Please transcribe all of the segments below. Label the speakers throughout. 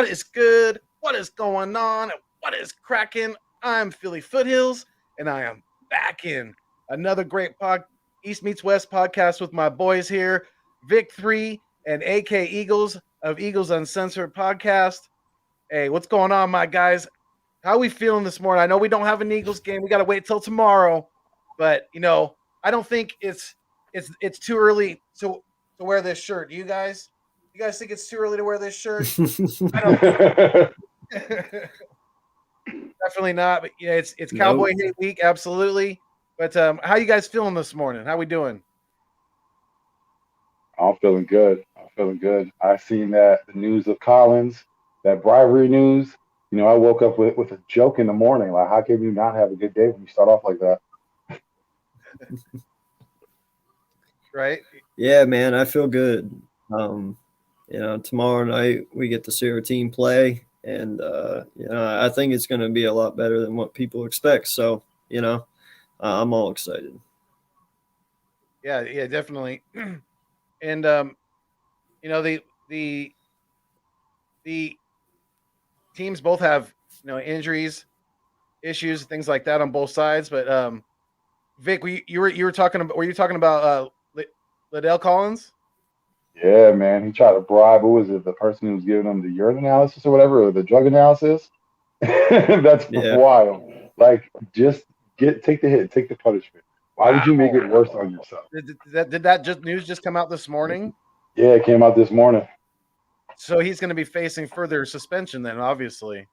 Speaker 1: is good? What is going on? What is cracking? I'm Philly Foothills, and I am back in another great East Meets West podcast with my boys here, Vic 3 and AK Eagles of Eagles Uncensored podcast. Hey, what's going on, my guys? How are we feeling this morning? I know we don't have an Eagles game. We got to wait till tomorrow, but I don't think it's too early to wear this shirt. Do you guys? You guys think it's too early to wear this shirt? I don't. Definitely not. But yeah, it's Cowboy Hate Week, absolutely. But how you guys feeling this morning? How we doing?
Speaker 2: I'm feeling good. I seen that the news of Collins, that bribery news. I woke up with a joke in the morning. Like, how can you not have a good day when you start off like that?
Speaker 1: Right?
Speaker 3: Yeah, man, I feel good. Tomorrow night we get to see our team play, and I think it's going to be a lot better than what people expect. So, I'm all excited.
Speaker 1: Yeah, definitely. And the teams both have injuries, issues, things like that on both sides. But Vic, you were talking about? Were you talking about Liddell Collins?
Speaker 2: Yeah, man. He tried to bribe. What was it? The person who was giving him the urine analysis or whatever, or the drug analysis. That's wild. Like, just take the hit, take the punishment. Why would you make it worse on yourself?
Speaker 1: Did that news just come out this morning?
Speaker 2: Yeah, it came out this morning.
Speaker 1: So he's going to be facing further suspension then, obviously.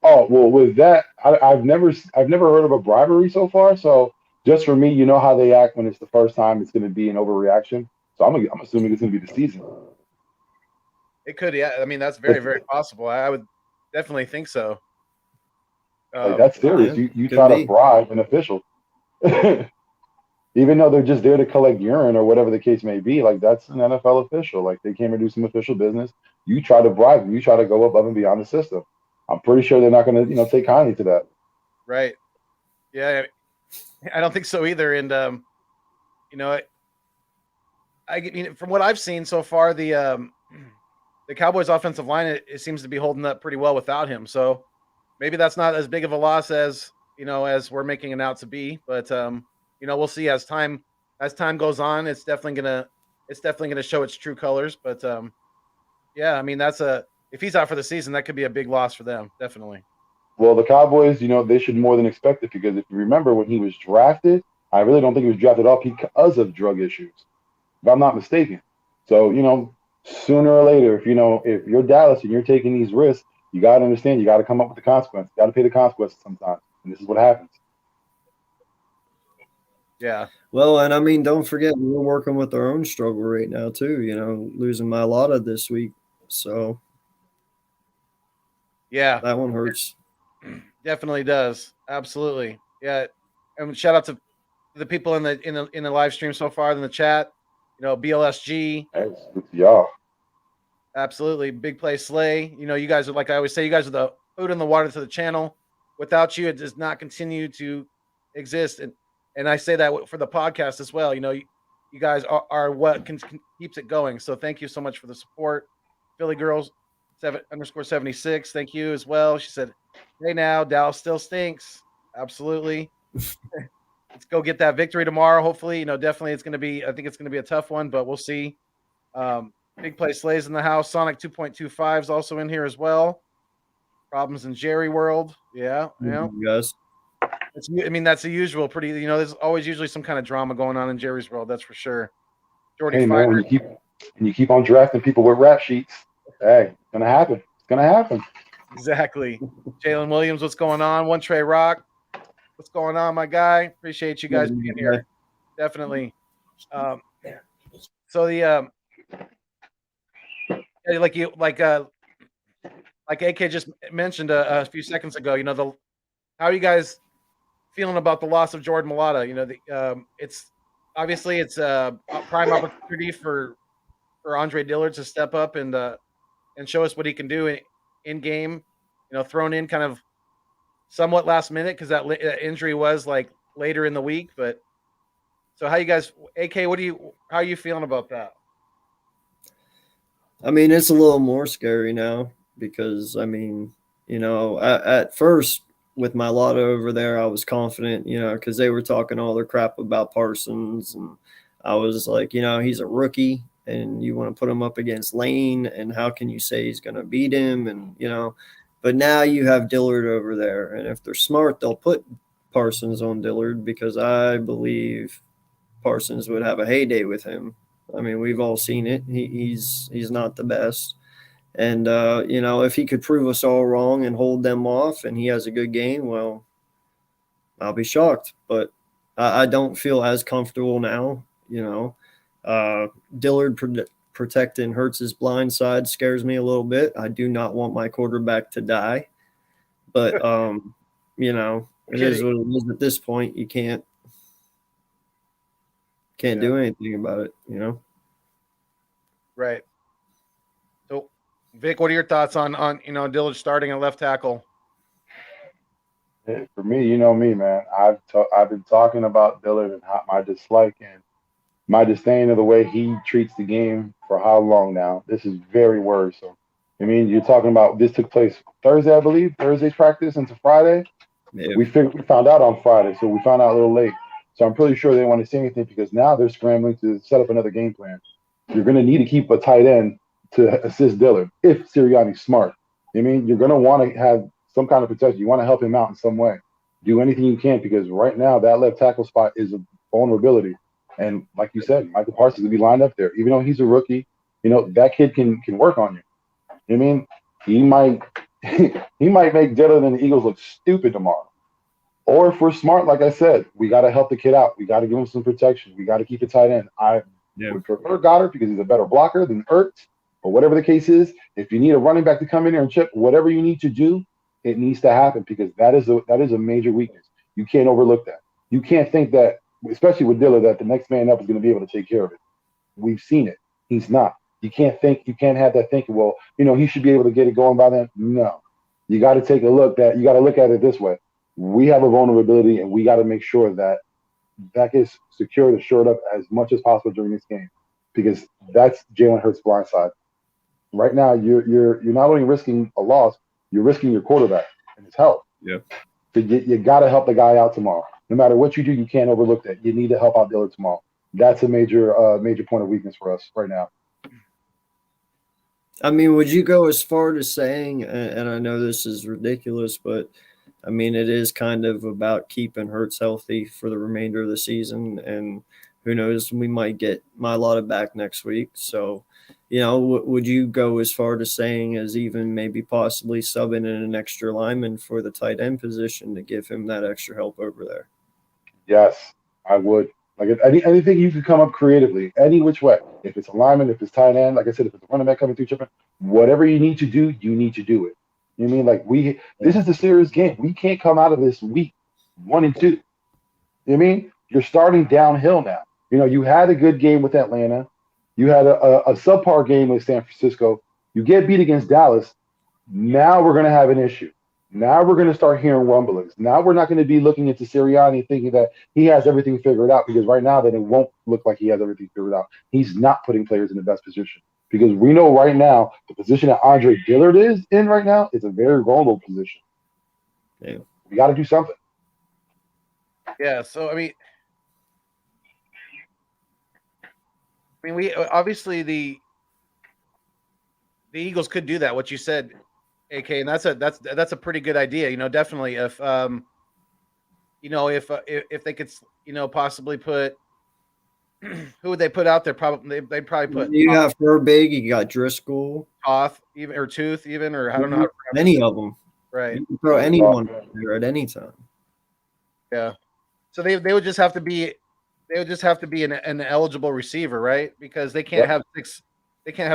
Speaker 2: Oh well, with that, I've never heard of a bribery so far. So just for me, you know how they act when it's the first time. It's going to be an overreaction. So I'm assuming it's going to be the season.
Speaker 1: It could, yeah. I mean, that's very, very possible. I would definitely think so.
Speaker 2: Like, that's serious.
Speaker 3: Yeah,
Speaker 2: you try to bribe an official, even though they're just there to collect urine or whatever the case may be. Like, that's an NFL official. Like, they came to do some official business. You try to bribe them. You try to go above and beyond the system. I'm pretty sure they're not going to, take kindly to that.
Speaker 1: Right. Yeah, I don't think so either. And I mean, from what I've seen so far, the Cowboys' offensive line it seems to be holding up pretty well without him. So maybe that's not as big of a loss as as we're making it out to be. But we'll see as time goes on. It's definitely gonna show its true colors. But yeah, I mean if he's out for the season, that could be a big loss for them. Definitely.
Speaker 2: Well, the Cowboys, they should more than expect it, because if you remember when he was drafted, I really don't think he was drafted off because of drug issues, if I'm not mistaken. So, sooner or later, if you're Dallas and you're taking these risks, you got to understand, you got to come up with the consequence. You got to pay the consequences sometimes. And this is what happens.
Speaker 1: Yeah.
Speaker 3: Well, and I mean, don't forget, we're working with our own struggle right now, too, losing Mailata this week. So,
Speaker 1: yeah,
Speaker 3: that one hurts.
Speaker 1: Definitely does. Absolutely. Yeah. And shout out to the people in the live stream so far in the chat. BLSG.
Speaker 2: Yeah.
Speaker 1: Absolutely. Big Play Slay. You guys are, like I always say, you guys are the food in the water to the channel. Without you, it does not continue to exist. And I say that for the podcast as well. You guys are what keeps it going. So thank you so much for the support. Philly Girls 7_76. Thank you as well. She said, "Hey now, Dallas still stinks." Absolutely. Let's go get that victory tomorrow. Hopefully, definitely it's going to be. I think it's going to be a tough one, but we'll see. Big Play Slays in the house. Sonic 2.25 is also in here as well. Problems in Jerry World. Yeah.
Speaker 3: Yes.
Speaker 1: I mean, that's the usual. Pretty. There's always usually some kind of drama going on in Jerry's World. That's for sure.
Speaker 2: Jordy Fighter. Man, you keep on drafting people with rap sheets. Hey, it's gonna happen. It's gonna happen.
Speaker 1: Exactly. Jalen Williams, what's going on? One Trey Rock, what's going on, my guy? Appreciate you guys being here. Definitely. So the like AK just mentioned a few seconds ago, how are you guys feeling about the loss of Jordan Mailata? It's obviously it's a prime opportunity for Andre Dillard to step up and show us what he can do in game. Thrown in kind of somewhat last minute because that injury was like later in the week. But so how you guys, AK, how are you feeling about that?
Speaker 3: I mean, it's a little more scary now. because I mean, at first with my lotto over there, I was confident, because they were talking all their crap about Parsons, and I was like, he's a rookie, and you want to put him up against Lane, and how can you say he's going to beat him? And but now you have Dillard over there, and if they're smart, they'll put Parsons on Dillard, because I believe Parsons would have a heyday with him. I mean, we've all seen it. He's not the best. And, if he could prove us all wrong and hold them off and he has a good game, well, I'll be shocked. But I don't feel as comfortable now. Dillard protecting Hurts's blind side scares me a little bit. I do not want my quarterback to die. But, it is what it is at this point. You can't do anything about it,
Speaker 1: Right. So, Vic, what are your thoughts on Dillard starting at left tackle?
Speaker 2: For me, you know me, man. I've been talking about Dillard and my dislike and my disdain of the way he treats the game for how long now. This is very worrisome. I mean, you're talking about this took place Thursday, I believe. Thursday's practice into Friday.
Speaker 3: Yeah.
Speaker 2: We found out on Friday, so we found out a little late. So I'm pretty sure they didn't want to say anything because now they're scrambling to set up another game plan. You're going to need to keep a tight end to assist Dillard if Sirianni's smart. I mean, you're going to want to have some kind of protection. You want to help him out in some way. Do anything you can because right now that left tackle spot is a vulnerability. And like you said, Michael Parsons will be lined up there. Even though he's a rookie, that kid can work on you. I mean, he might make Dillard and the Eagles look stupid tomorrow. Or if we're smart, like I said, we got to help the kid out. We got to give him some protection. We got to keep a tight end. I would prefer Goddard because he's a better blocker than Ertz, or whatever the case is. If you need a running back to come in here and chip, whatever you need to do, it needs to happen because that is a major weakness. You can't overlook that. You can't think that, especially with Dillard, that the next man up is going to be able to take care of it. We've seen it. He's not. You can't have that thinking, well, he should be able to get it going by then. No. You got to take a look you got to look at it this way. We have a vulnerability, and we got to make sure that gets secured and shored up as much as possible during this game, because that's Jalen Hurts' blind side. Right now, you're not only risking a loss, you're risking your quarterback and his health.
Speaker 3: Yeah.
Speaker 2: So you got to help the guy out tomorrow. No matter what you do, you can't overlook that. You need to help out Dillard tomorrow. That's a major point of weakness for us right now.
Speaker 3: I mean, would you go as far to saying, and I know this is ridiculous, but I mean, it is kind of about keeping Hurts healthy for the remainder of the season, and who knows, we might get Mailata back next week. So, would you go as far to saying as even maybe possibly subbing in an extra lineman for the tight end position to give him that extra help over there?
Speaker 2: Yes, I would. Like anything you could come up creatively, any which way. If it's a lineman, if it's tight end, like I said, if it's a running back coming through chipping, whatever you need to do, you need to do it. You know what I mean? This is a serious game. We can't come out of this week 1-2. You know what I mean? You're starting downhill now. You had a good game with Atlanta. You had a subpar game with San Francisco. You get beat against Dallas. Now we're going to have an issue. Now we're going to start hearing rumblings. Now we're not going to be looking into Sirianni thinking that he has everything figured out, because right now then it won't look like he has everything figured out. He's not putting players in the best position, because we know right now the position that Andre Dillard is in right now is a very vulnerable position.
Speaker 3: Yeah.
Speaker 2: We got to do something.
Speaker 1: Yeah. So I mean, we obviously the Eagles could do that. What you said, AK, and that's a pretty good idea. Definitely if if they could possibly put who would they put out there? Probably they'd probably put
Speaker 3: you have Herbig, you got Driscoll,
Speaker 1: Toth, even or Tooth, even or I don't know how to
Speaker 3: any of them.
Speaker 1: Right.
Speaker 3: You can throw anyone there at any time.
Speaker 1: Yeah. So they would just have to be an eligible receiver, right? Because they can't have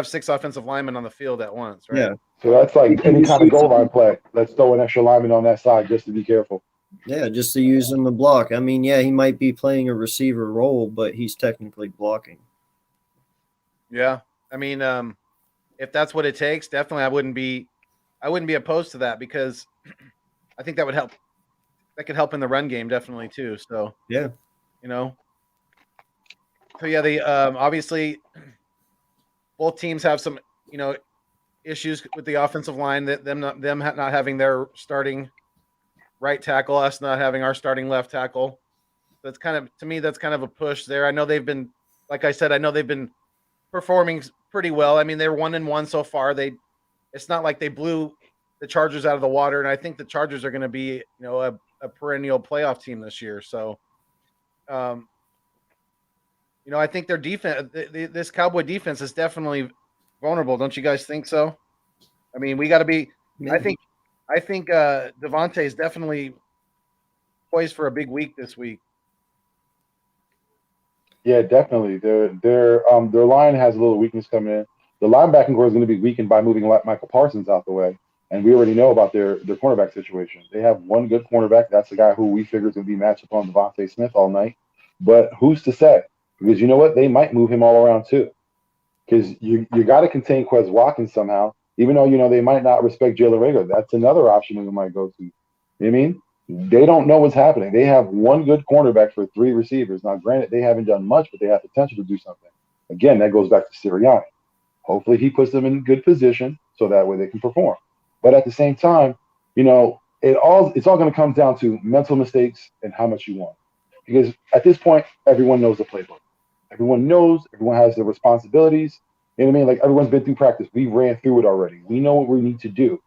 Speaker 1: six offensive linemen on the field at once, right?
Speaker 3: Yeah.
Speaker 2: So that's like any kind of goal line play. Let's throw an extra lineman on that side just to be careful.
Speaker 3: Yeah, just to use him to block. I mean, yeah, he might be playing a receiver role, but he's technically blocking.
Speaker 1: Yeah. I mean, if that's what it takes, definitely I wouldn't be opposed to that, because I think that would help. That could help in the run game definitely too. So
Speaker 3: yeah.
Speaker 1: So yeah, they obviously both teams have some, issues with the offensive line, that them not having their starting right tackle, us not having our starting left tackle. That's kind of, to me, that's kind of a push there. I know they've been, like I said, I know they've been performing pretty well. I mean, they're 1-1 so far. It's not like they blew the Chargers out of the water, and I think the Chargers are going to be, a perennial playoff team this year. So, I think their defense, this Cowboy defense, is definitely vulnerable. Don't you guys think so? I mean, we got to be.
Speaker 3: Maybe.
Speaker 1: I think Devontae is definitely poised for a big week this week.
Speaker 2: Yeah, definitely. Their line has a little weakness coming in. The linebacking core is going to be weakened by moving Michael Parsons out the way, and we already know about their cornerback situation. They have one good cornerback. That's the guy who we figure is going to be matched up on Devontae Smith all night. But who's to say? Because you know what? They might move him all around too. Because you got to contain Quez Watkins somehow, even though they might not respect Jalen Rager. That's another option we might go to. You know what I mean? They don't know what's happening. They have one good cornerback for 3 receivers. Now, granted, they haven't done much, but they have potential to do something. Again, that goes back to Sirianni. Hopefully, he puts them in good position so that way they can perform. But at the same time, it's all going to come down to mental mistakes and how much you want. Because at this point, everyone knows the playbook. Everyone knows. Everyone has their responsibilities. You know what I mean? Like, everyone's been through practice. We ran through it already. We know what we need to do.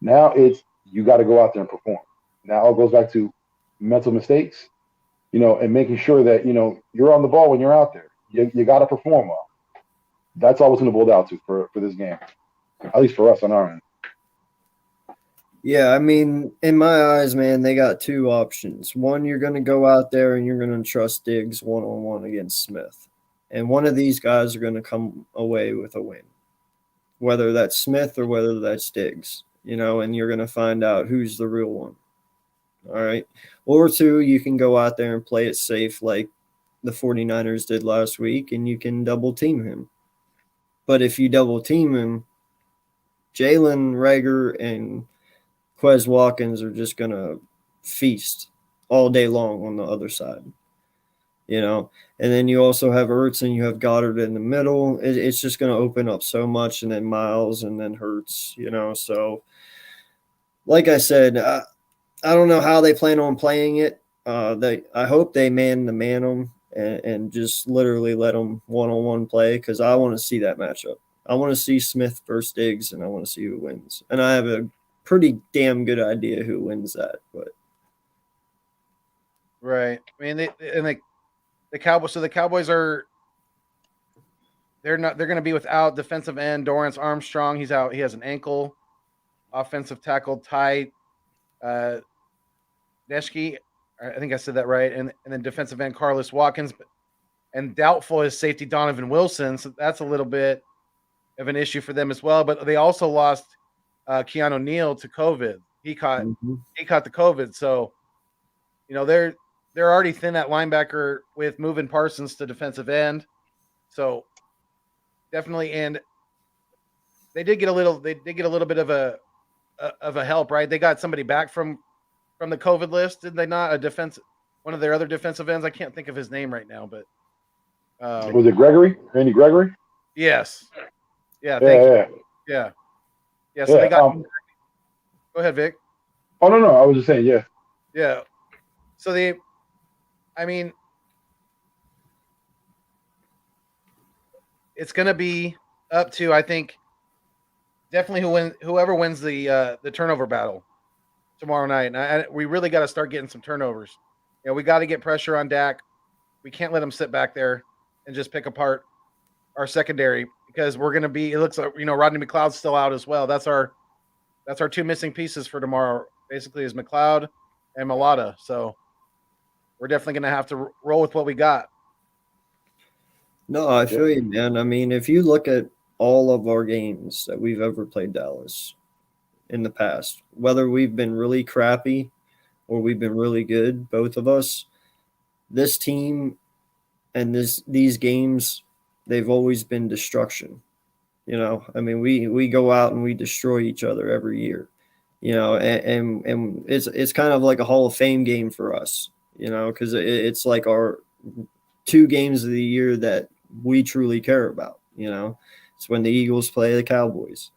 Speaker 2: Now it's you got to go out there and perform. Now it all goes back to mental mistakes, and making sure that, you're on the ball when you're out there. You got to perform well. That's all it's going to boil down to for this game, at least for us on our end.
Speaker 3: Yeah, I mean, in my eyes, man, they got 2 options. One, you're going to go out there and you're going to trust Diggs one-on-one against Smith. And one of these guys are going to come away with a win, whether that's Smith or whether that's Diggs, and you're going to find out who's the real one. All right. Or 2, you can go out there and play it safe like the 49ers did last week, and you can double team him. But if you double team him, Jalen Rager and Quez Watkins are just going to feast all day long on the other side, And then you also have Ertz and you have Goddard in the middle. It's just going to open up so much, and then Miles and then Hurts, So, like I said, I don't know how they plan on playing it. I hope they man them and just literally let them one-on-one play, because I want to see that matchup. I want to see Smith versus Diggs, and I want to see who wins. And I have a pretty damn good idea who wins that. But
Speaker 1: right, I mean, the Cowboys. So the Cowboys are they're going to be without defensive end Dorrance Armstrong. He's out. He has an ankle. Offensive tackle Ty Deschke, I think I said that right, and then defensive end Carlos Watkins, and doubtful is safety Donovan Wilson. So that's a little bit of an issue for them as well. But they also lost Keanu Neal to COVID. He caught the COVID, so they're already thin at linebacker with moving Parsons to defensive end. So definitely, and they did get a little bit of a help, right? They got somebody back from the COVID list, did they not? One of their other defensive ends. I can't think of his name right now, but
Speaker 2: was it Gregory? Randy Gregory?
Speaker 1: Yes. Yeah. Thank you. Yeah. So they got. Go ahead, Vic.
Speaker 2: Oh no, I was just saying, yeah.
Speaker 1: Yeah. So it's going to be up to, I think, definitely whoever wins the turnover battle tomorrow night. And we really got to start getting some turnovers. We got to get pressure on Dak. We can't let him sit back there and just pick apart our secondary, because we're going to be. It looks like Rodney McLeod's still out as well. That's our 2 missing pieces for tomorrow. Basically, is McLeod and Mulata. So we're definitely going to have to roll with what we got.
Speaker 3: No, I feel you, man. I mean, if you look at all of our games that we've ever played Dallas in the past, whether we've been really crappy or we've been really good, both of us, this team and these games, they've always been destruction. I mean, we go out and we destroy each other every year, and it's kind of like a Hall of Fame game for us, because it's like our 2 games of the year that we truly care about. It's when the Eagles play the Cowboys.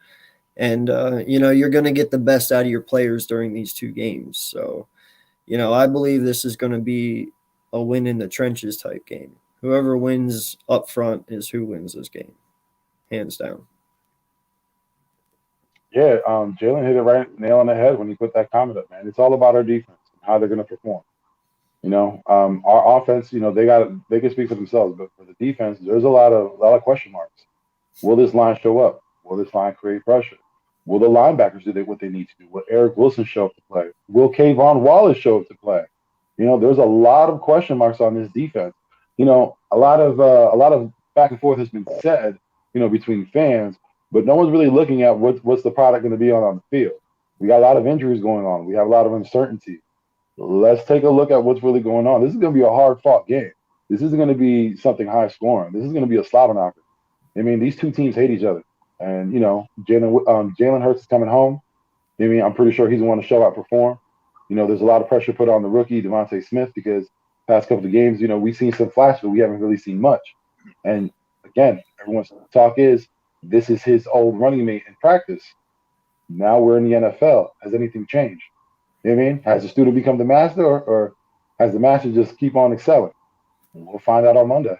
Speaker 3: And, you're going to get the best out of your players during these 2 games. So, I believe this is going to be a win in the trenches type game. Whoever wins up front is who wins this game, hands down.
Speaker 2: Yeah, Jalen hit it right nail on the head when he put that comment up, man. It's all about our defense and how they're going to perform. Our offense, they can speak for themselves, but for the defense, there's a lot of question marks. Will this line show up? Will this line create pressure? Will the linebackers do what they need to do? Will Eric Wilson show up to play? Will Kayvon Wallace show up to play? There's a lot of question marks on this defense. A lot of back and forth has been said, between fans, but no one's really looking at what's the product going to be on the field. We got a lot of injuries going on. We have a lot of uncertainty. Let's take a look at what's really going on. This is going to be a hard-fought game. This isn't going to be something high-scoring. This is going to be a slobber knocker. I mean, these two teams hate each other. And, Jalen Hurts is coming home. I'm pretty sure he's going to show out, perform. There's a lot of pressure put on the rookie, Devontae Smith, because past couple of games, we've seen some flash, but we haven't really seen much. And, again, everyone's talk is this is his old running mate in practice. Now we're in the NFL. Has anything changed? Has the student become the master, or has the master just keep on excelling? We'll find out on Monday.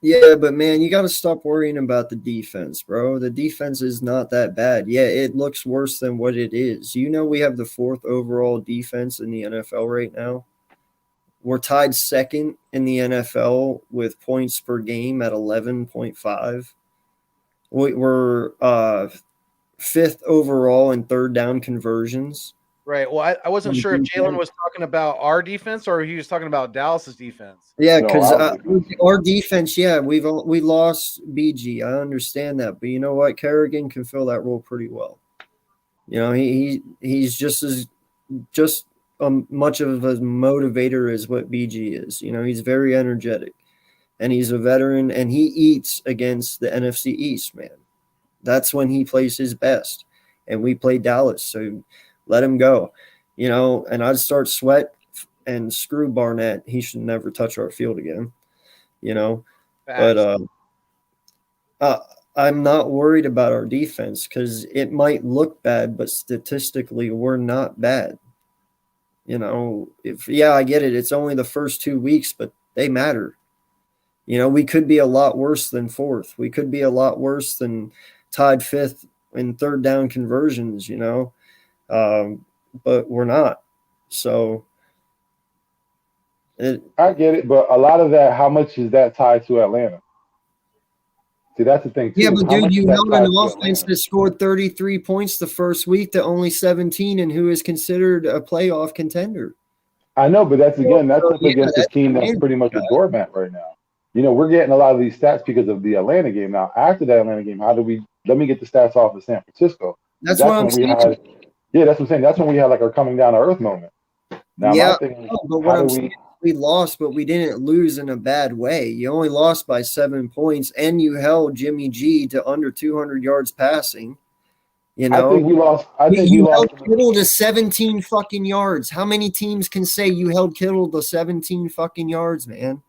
Speaker 3: Yeah, but man, you got to stop worrying about the defense, bro. The defense is not that bad. Yeah, it looks worse than what it is. We have the 4th overall defense in the NFL right now. We're tied 2nd in the NFL with points per game at 11.5. We're 5th overall in 3rd down conversions.
Speaker 1: Right. Well, I wasn't sure if Jalen was talking about our defense or he was talking about Dallas's defense.
Speaker 3: Yeah, because our defense, we lost BG. I understand that, but you know what? Kerrigan can fill that role pretty well. He's just much of a motivator as what BG is. He's very energetic, and he's a veteran, and he eats against the NFC East, man. That's when he plays his best, and we play Dallas, so let him go, and I'd start Sweat and screw Barnett. He should never touch our field again, but I'm not worried about our defense because it might look bad, but statistically we're not bad. I get it. It's only the first 2 weeks, but they matter. We could be a lot worse than 4th. We could be a lot worse than tied 5th in 3rd down conversions, but we're not. So
Speaker 2: I get it, but a lot of that, how much is that tied to Atlanta? See, that's the thing, too.
Speaker 3: Yeah, but dude, you held an offense that scored 33 points the first week to only 17, and who is considered a playoff contender.
Speaker 2: I know, but that's up against a team that's pretty much a doormat right now. We're getting a lot of these stats because of the Atlanta game. Now, after the Atlanta game, let me get the stats off of San Francisco.
Speaker 3: That's what I'm saying.
Speaker 2: Yeah, that's what I'm saying. That's when we had like our coming down to earth moment. Now,
Speaker 3: yeah, but what I'm saying, we lost, but we didn't lose in a bad way. You only lost by 7 points, and you held Jimmy G to under 200 yards passing.
Speaker 2: I think we lost.
Speaker 3: You held Kittle to 17 fucking yards. How many teams can say you held Kittle to 17 fucking yards, man?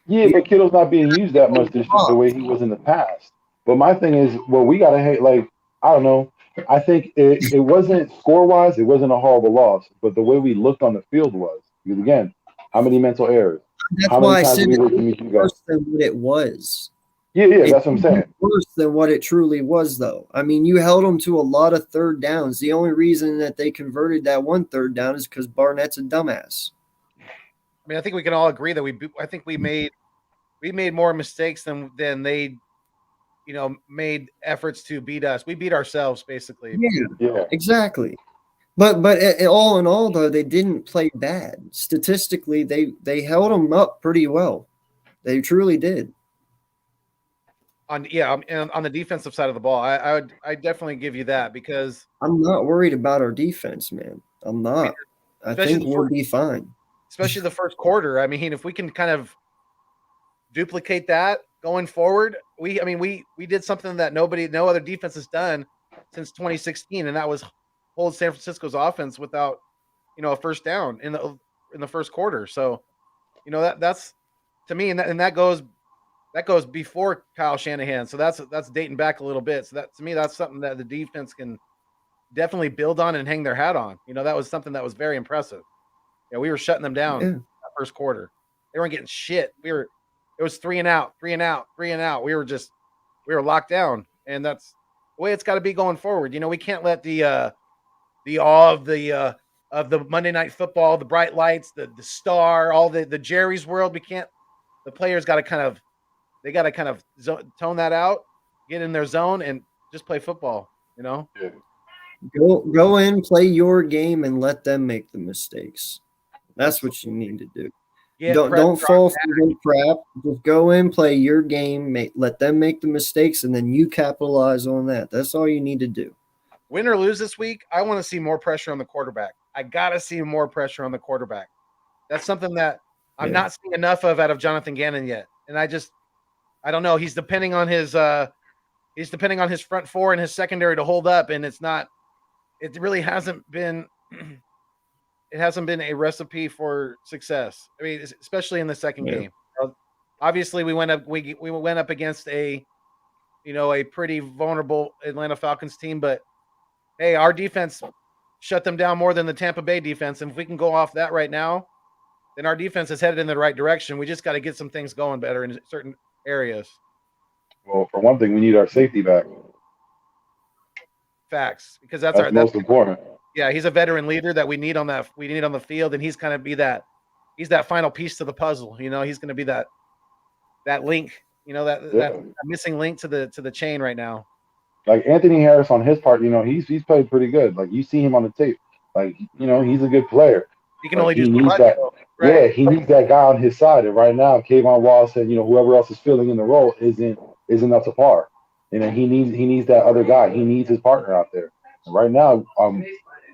Speaker 2: Yeah, but Kittle's not being used that much this year the way he was in the past. But my thing is, we got to hate, I don't know. I think it wasn't score-wise, it wasn't a horrible loss, but the way we looked on the field was. Because, again, how many mental errors?
Speaker 3: That's why I said it was worse than what it was.
Speaker 2: Yeah, that's what I'm saying.
Speaker 3: Worse than what it truly was, though. I mean, you held them to a lot of 3rd downs. The only reason that they converted that 1 3rd down is because Barnett's a dumbass.
Speaker 1: I mean, I think we can all agree that we made more mistakes than they, made efforts to beat us. We beat ourselves, basically.
Speaker 3: Yeah. Exactly. But all in all, though, they didn't play bad. Statistically, they held them up pretty well. They truly did.
Speaker 1: On the defensive side of the ball, I definitely give you that because
Speaker 3: I'm not worried about our defense, man. I'm not. I think we'll be fine.
Speaker 1: Especially the first quarter. I mean, if we can kind of duplicate that going forward, we did something that no other defense has done since 2016, and that was hold San Francisco's offense without, a first down in the first quarter. So, that's to me, and that that goes before Kyle Shanahan. So that's dating back a little bit. So that, to me, that's something that the defense can definitely build on and hang their hat on. That was something that was very impressive. We were shutting them down that first quarter. They weren't getting shit. It was 3 and out, 3 and out, 3 and out. We were locked down, and that's the way it's got to be going forward. We can't let the awe of the Monday Night Football, the bright lights, the star, all the Jerry's world. We can't. The players got to kind of tone that out, get in their zone, and just play football.
Speaker 2: Yeah.
Speaker 3: Go in, play your game, and let them make the mistakes. That's what you need to do. Don't fall for the crap. Just go in, play your game, let them make the mistakes, and then you capitalize on that. That's all you need to do.
Speaker 1: Win or lose this week, I want to see more pressure on the quarterback. I got to see more pressure on the quarterback. That's something that I'm not seeing enough of out of Jonathan Gannon yet. And I don't know. He's depending on his front four and his secondary to hold up, and it really hasn't been a recipe for success. I mean, especially in the second game. Obviously, we went up against a pretty vulnerable Atlanta Falcons team, but hey, our defense shut them down more than the Tampa Bay defense. And if we can go off that right now, then our defense is headed in the right direction. We just got to get some things going better in certain areas.
Speaker 2: Well, for one thing, we need our safety back.
Speaker 1: Facts, because that's
Speaker 2: most important.
Speaker 1: Yeah, he's a veteran leader that we need on the field, and he's kind of he's that final piece to the puzzle. He's going to be that link, that missing link to the chain right now.
Speaker 2: Like Anthony Harris on his part, he's played pretty good. Like you see him on the tape, like he's a good player.
Speaker 1: He can only do
Speaker 2: that. Right? Yeah, he needs that guy on his side. And right now, Kayvon Wallace said, whoever else is filling in the role isn't up to par. He needs that other guy. He needs his partner out there. And right now,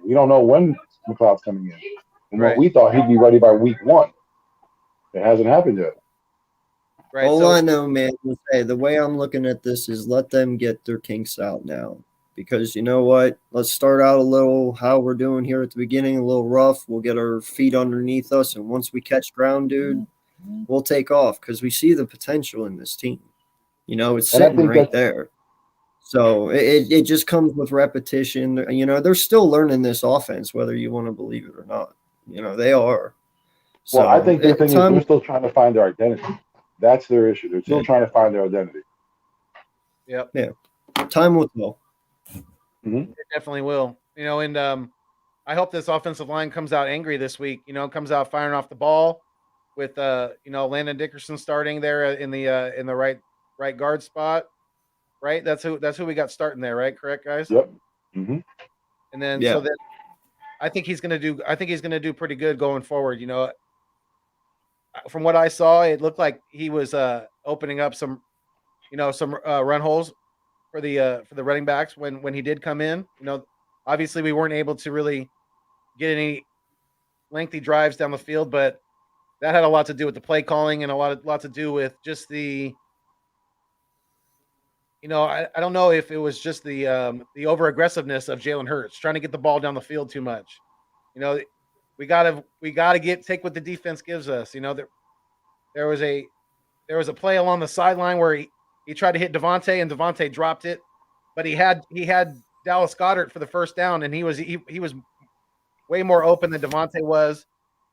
Speaker 2: we don't know when McLeod's coming in. And we thought he'd be ready by week 1. It hasn't happened yet.
Speaker 3: Right. All I know, man, is the way I'm looking at this is let them get their kinks out now. Because you know what? Let's start out a little how we're doing here at the beginning, a little rough. We'll get our feet underneath us. And once we catch ground, dude, we'll take off because we see the potential in this team. It's sitting right there. So it just comes with repetition. They're still learning this offense, whether you want to believe it or not. They are.
Speaker 2: Well, I think the thing is they're still trying to find their identity. That's their issue. They're still trying to find their identity.
Speaker 1: Yep.
Speaker 3: Yeah. Time will tell.
Speaker 1: Mm-hmm. It definitely will. And I hope this offensive line comes out angry this week. Comes out firing off the ball with Landon Dickerson starting there in the right guard spot. Right, that's who we got starting there, right? Correct, guys.
Speaker 2: Yep. Mm-hmm.
Speaker 1: And then so then I think he's gonna do pretty good going forward. From what I saw, it looked like he was opening up some run holes for the running backs when he did come in. Obviously we weren't able to really get any lengthy drives down the field, but that had a lot to do with the play calling and a lot to do with just the. I don't know if it was just the over aggressiveness of Jalen Hurts trying to get the ball down the field too much. We gotta take what the defense gives us. There was a play along the sideline where he tried to hit Devontae and Devontae dropped it, but he had Dallas Goedert for the first down, and he was way more open than Devontae was,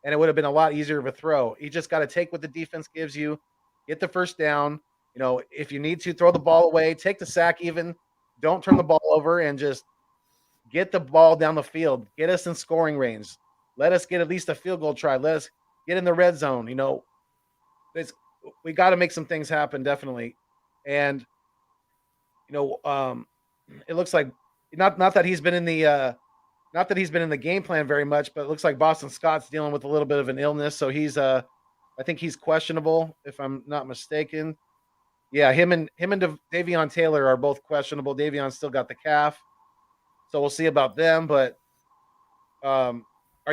Speaker 1: and it would have been a lot easier of a throw. You just got to take what the defense gives you, get the first down. If you need to throw the ball away, take the sack even, don't turn the ball over, and just get the ball down the field. Get us in scoring range. Let us get at least a field goal try. Let us get in the red zone. We got to make some things happen, definitely. And, it looks like not that he's been in the game plan very much, but it looks like Boston Scott's dealing with a little bit of an illness. So I think he's questionable, if I'm not mistaken. Yeah, him and Davion Taylor are both questionable. Davion's still got the calf, so we'll see about them. But are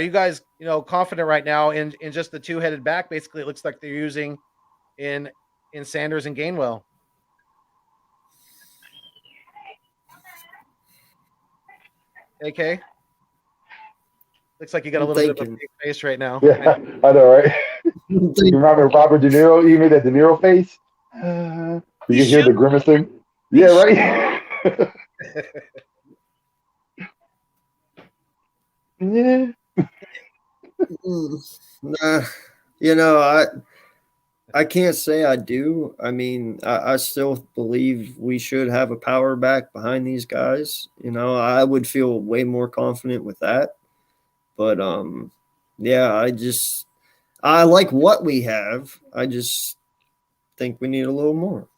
Speaker 1: you guys, confident right now in just the two-headed back? Basically, it looks like they're using in Sanders and Gainwell. AK, looks like you got a little bit of a big face right now.
Speaker 2: Yeah, I know, right? You remember Robert De Niro? You made that De Niro face. You hear the grimacing? Yeah, right. Yeah.
Speaker 3: Nah, you know, I can't say I do. I mean, I still believe we should have a power back behind these guys. You know, I would feel way more confident with that. But yeah, I like what we have. I just think we need a little more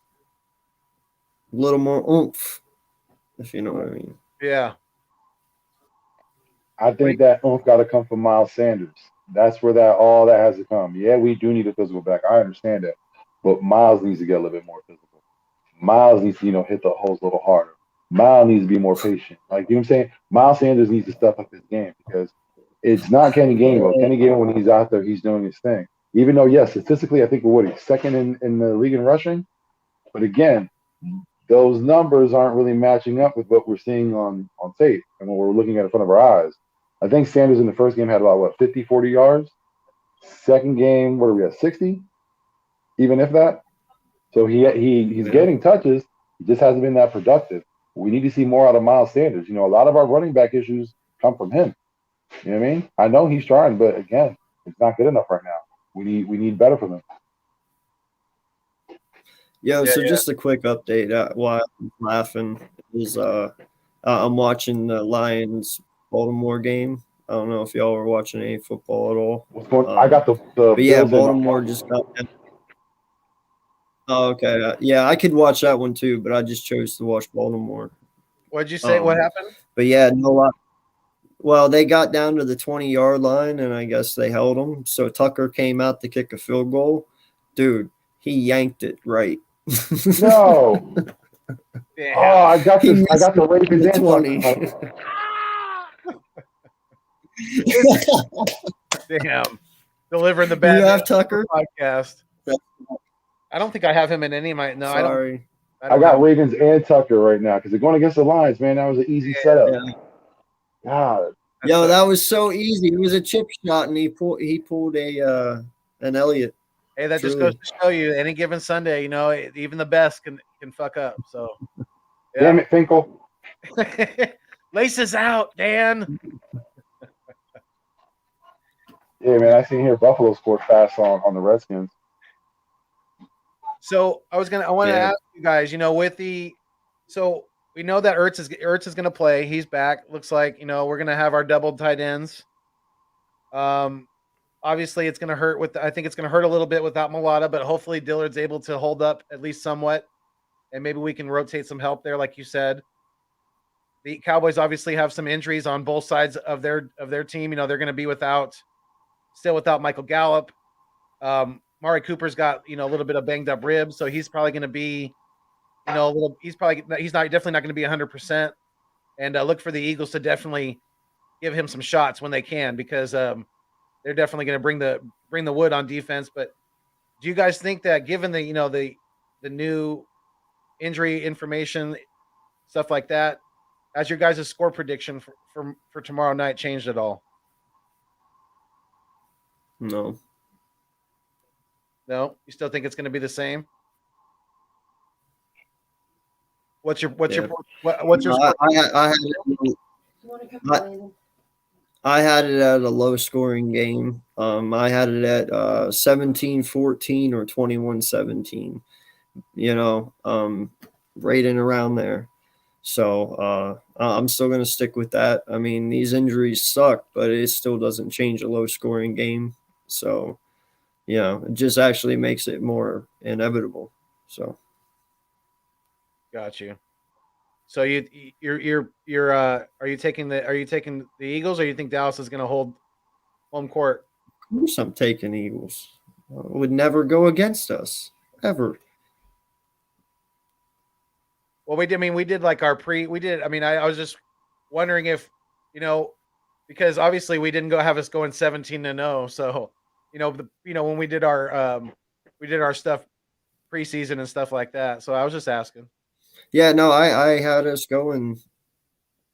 Speaker 3: oomph, if you know what I mean.
Speaker 1: Yeah.
Speaker 2: I think that oomph got to come from Miles Sanders. That's where all that has to come. Yeah, we do need a physical back. I understand that, but Miles needs to get a little bit more physical. Miles needs to, hit the holes a little harder. Miles needs to be more patient. Like, you know what I'm saying? Miles Sanders needs to step up his game because it's not Kenny Gainwell. Kenny Gainwell, when he's out there, he's doing his thing. Even though, yes, statistically, I think he's second in the league in rushing. But again, those numbers aren't really matching up with what we're seeing on tape and what we're looking at in front of our eyes. I think Sanders in the first game had about 50, 40 yards. Second game, what are we at, 60? Even if that. So he's getting touches. He just hasn't been that productive. We need to see more out of Miles Sanders. A lot of our running back issues come from him. You know what I mean? I know he's trying, but again, it's not good enough right now. We need better from him.
Speaker 3: Yeah,
Speaker 1: Yeah,
Speaker 3: so
Speaker 1: yeah.
Speaker 3: just a quick update. Why I'm laughing is I'm watching the Lions Baltimore game. I don't know if y'all were watching any football at all.
Speaker 2: What's going? I got the
Speaker 3: But yeah,
Speaker 2: Bills
Speaker 3: Baltimore just got. Oh, okay. Yeah, I could watch that one too, but I just chose to watch Baltimore.
Speaker 1: What'd you say? What happened?
Speaker 3: But yeah, no lot. Well, they got down to the 20-yard line, and I guess they held them. So Tucker came out to kick a field goal. Dude, he yanked it right.
Speaker 2: No.
Speaker 1: Damn.
Speaker 2: Oh, I got this. I got the Ravens
Speaker 3: the
Speaker 2: and
Speaker 3: 20.
Speaker 1: Damn. Delivering the bad
Speaker 3: You have
Speaker 1: news
Speaker 3: Tucker?
Speaker 1: podcast. I don't think I have him in any of my. No,
Speaker 3: Sorry.
Speaker 1: I
Speaker 2: got
Speaker 1: have
Speaker 2: Ravens and Tucker right now because they're going against the Lions, man. That was an easy setup.
Speaker 3: Yeah.
Speaker 2: God.
Speaker 3: Yo, that was so easy. It was a chip shot, and he pulled an Elliott.
Speaker 1: Hey, that just
Speaker 3: Truly.
Speaker 1: goes to show you, any given Sunday, even the best can fuck up. So, yeah.
Speaker 2: Damn it, Finkel.
Speaker 1: Laces out, Dan.
Speaker 2: Yeah, man. I seen here Buffalo scored fast on the Redskins.
Speaker 1: So I want to ask you guys, so we know that Ertz is going to play. He's back. Looks like, we're going to have our double tight ends. Obviously it's going to hurt I think it's going to hurt a little bit without Mulata, but hopefully Dillard's able to hold up at least somewhat. And maybe we can rotate some help there. Like you said, the Cowboys obviously have some injuries on both sides of their team. They're going to be still without Michael Gallup. Mari Cooper's got, a little bit of banged up ribs. So he's probably going to be, he's definitely not going to be 100%. And look for the Eagles to definitely give him some shots when they can, because they're definitely going to bring the wood on defense. But do you guys think that, given the new injury information, stuff like that, has your guys' score prediction for tomorrow night changed at all?
Speaker 3: No.
Speaker 1: No, you still think it's going to be the same? What's your score?
Speaker 3: I had it at a low scoring game. I had it at 17-14 or 21-17, right in around there. So I'm still going to stick with that. I mean, these injuries suck, but it still doesn't change a low scoring game. So, it just actually makes it more inevitable. So.
Speaker 1: Got you. So you're are you taking the Eagles, or you think Dallas is going to hold home court?
Speaker 3: Of course I'm taking Eagles. Would never go against us ever.
Speaker 1: Well, we did like our I was just wondering if, because obviously we didn't have us going 17-0. So, when we did our stuff preseason and stuff like that. So I was just asking.
Speaker 3: Yeah, no, I had us going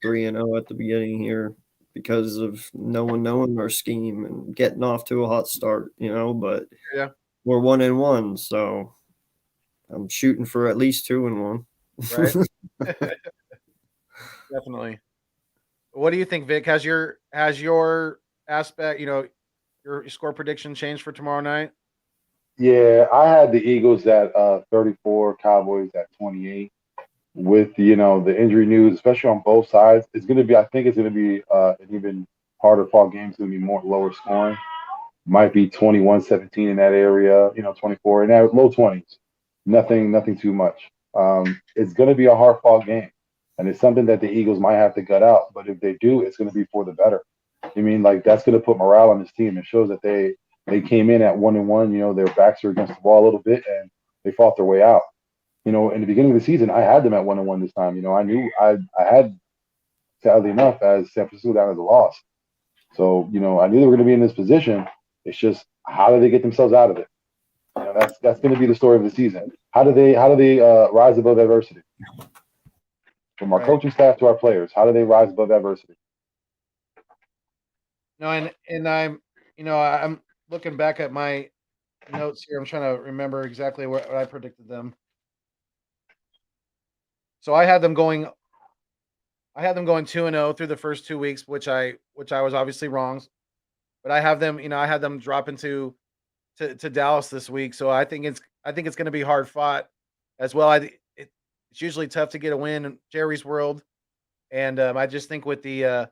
Speaker 3: 3-0 at the beginning here because of no one knowing our scheme and getting off to a hot start, but
Speaker 1: yeah,
Speaker 3: we're 1-1, so I'm shooting for at least 2-1.
Speaker 1: Right. Definitely. What do you think, Vic? Has your aspect, your score prediction changed for tomorrow night?
Speaker 2: Yeah, I had the Eagles at 34, Cowboys at 28. With the injury news, especially on both sides, it's going to be. I think it's going to be an even harder fall game. It's going to be more lower scoring. Might be 21-17 in that area. 24 in that low 20s. Nothing too much. It's going to be a hard fought game, and it's something that the Eagles might have to gut out. But if they do, it's going to be for the better. I mean, like that's going to put morale on this team. It shows that they came in at 1-1. Their backs are against the wall a little bit, and they fought their way out. In the beginning of the season, I had them at 1-1 this time. I knew I had, sadly enough, as San Francisco down as a loss. So, I knew they were going to be in this position. It's just how do they get themselves out of it? That's going to be the story of the season. How do they rise above adversity? From our
Speaker 1: Right.
Speaker 2: coaching staff to our players, how do they rise above adversity?
Speaker 1: No, and I'm looking back at my notes here. I'm trying to remember exactly what I predicted them. So I had them going 2-0 through the first 2 weeks, which I was obviously wrong. But I had them drop to Dallas this week. So I think it's going to be hard fought as well. It's usually tough to get a win in Jerry's world, and I just think with the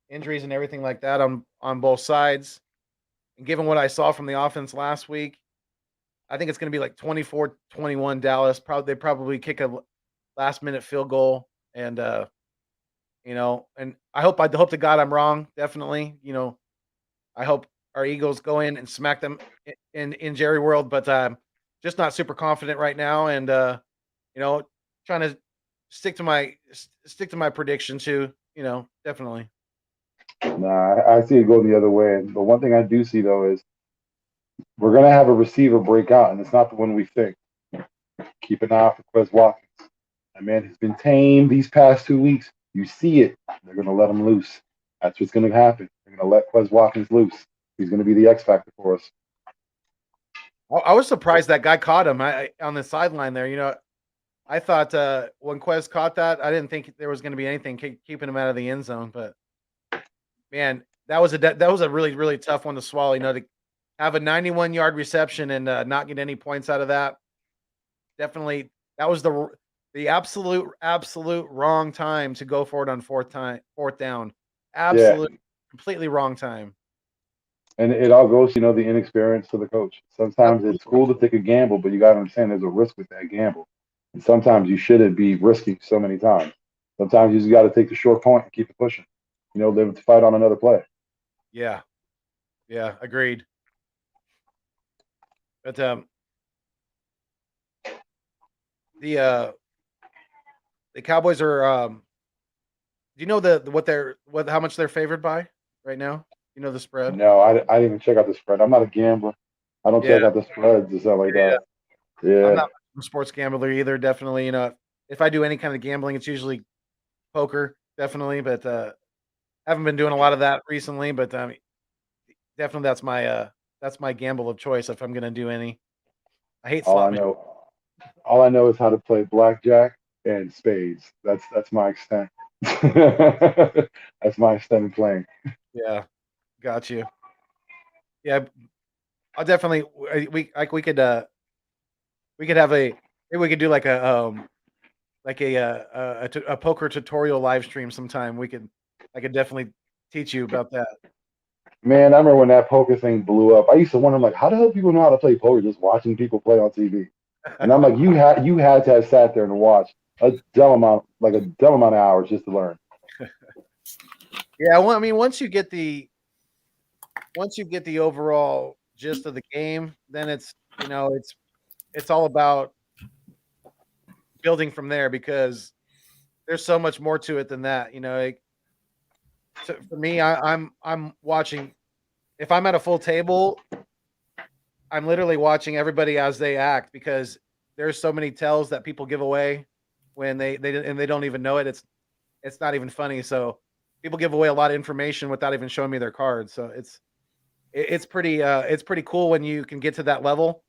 Speaker 1: injuries and everything like that on both sides, and given what I saw from the offense last week, I think it's going to be like 24-21 Dallas. They probably kick a last minute field goal, and and I hope to God I'm wrong. Definitely, I hope our Eagles go in and smack them in Jerry World, but just not super confident right now, and you know, trying to stick to my prediction too. Definitely.
Speaker 2: Nah, I see it going the other way. But one thing I do see though is we're gonna have a receiver break out, and it's not the one we think. Keep an eye out for Quez Watkins. That man has been tame these past 2 weeks. You see it. They're going to let him loose. That's what's going to happen. They're going to let Quez Watkins loose. He's going to be the X factor for us.
Speaker 1: I was surprised that guy caught him on the sideline there. I thought when Quez caught that, I didn't think there was going to be anything keeping him out of the end zone. But man, that was a really really tough one to swallow. To have a 91-yard reception and not get any points out of that. Definitely, that was the absolute wrong time to go for it on fourth down.
Speaker 2: Yeah.
Speaker 1: Absolute, completely wrong time.
Speaker 2: And it all goes, the inexperience to the coach. Sometimes it's
Speaker 1: Absolutely.
Speaker 2: cool to take a gamble, but you got to understand there's a risk with that gamble. And sometimes you shouldn't be risking so many times. Sometimes you just got to take the short point and keep it pushing. Live to fight on another play.
Speaker 1: Yeah, yeah, agreed. But the uh, the Cowboys are. Do you know what how much they're favored by right now? You know the spread.
Speaker 2: No, I didn't even check out the spread. I'm not a gambler. I don't
Speaker 1: Yeah,
Speaker 2: check out the spreads and stuff like
Speaker 1: yeah.
Speaker 2: that.
Speaker 1: I'm
Speaker 2: Yeah.
Speaker 1: not a sports gambler either. Definitely, if I do any kind of gambling, it's usually poker. Definitely, but haven't been doing a lot of that recently. But definitely that's my gamble of choice if I'm gonna do any. I hate
Speaker 2: All
Speaker 1: slot
Speaker 2: I
Speaker 1: machines.
Speaker 2: know, all I know is how to play blackjack and spades. That's my extent. That's my extent in playing.
Speaker 1: Yeah, got you. Yeah, I'll definitely we could have maybe we could do like a poker tutorial live stream sometime. I could definitely teach you about that.
Speaker 2: Man, I remember when that poker thing blew up. I used to wonder, like, how the hell people know how to play poker just watching people play on TV? And I'm like, you had to have sat there and watched a dumb amount of hours just to learn.
Speaker 1: Yeah, well, I mean, once you get the overall gist of the game, then it's all about building from there because there's so much more to it than that. So for me, I'm watching. If I'm at a full table, I'm literally watching everybody as they act because there's so many tells that people give away when they don't even know it. It's not even funny. So people give away a lot of information without even showing me their cards. So it's pretty cool when you can get to that level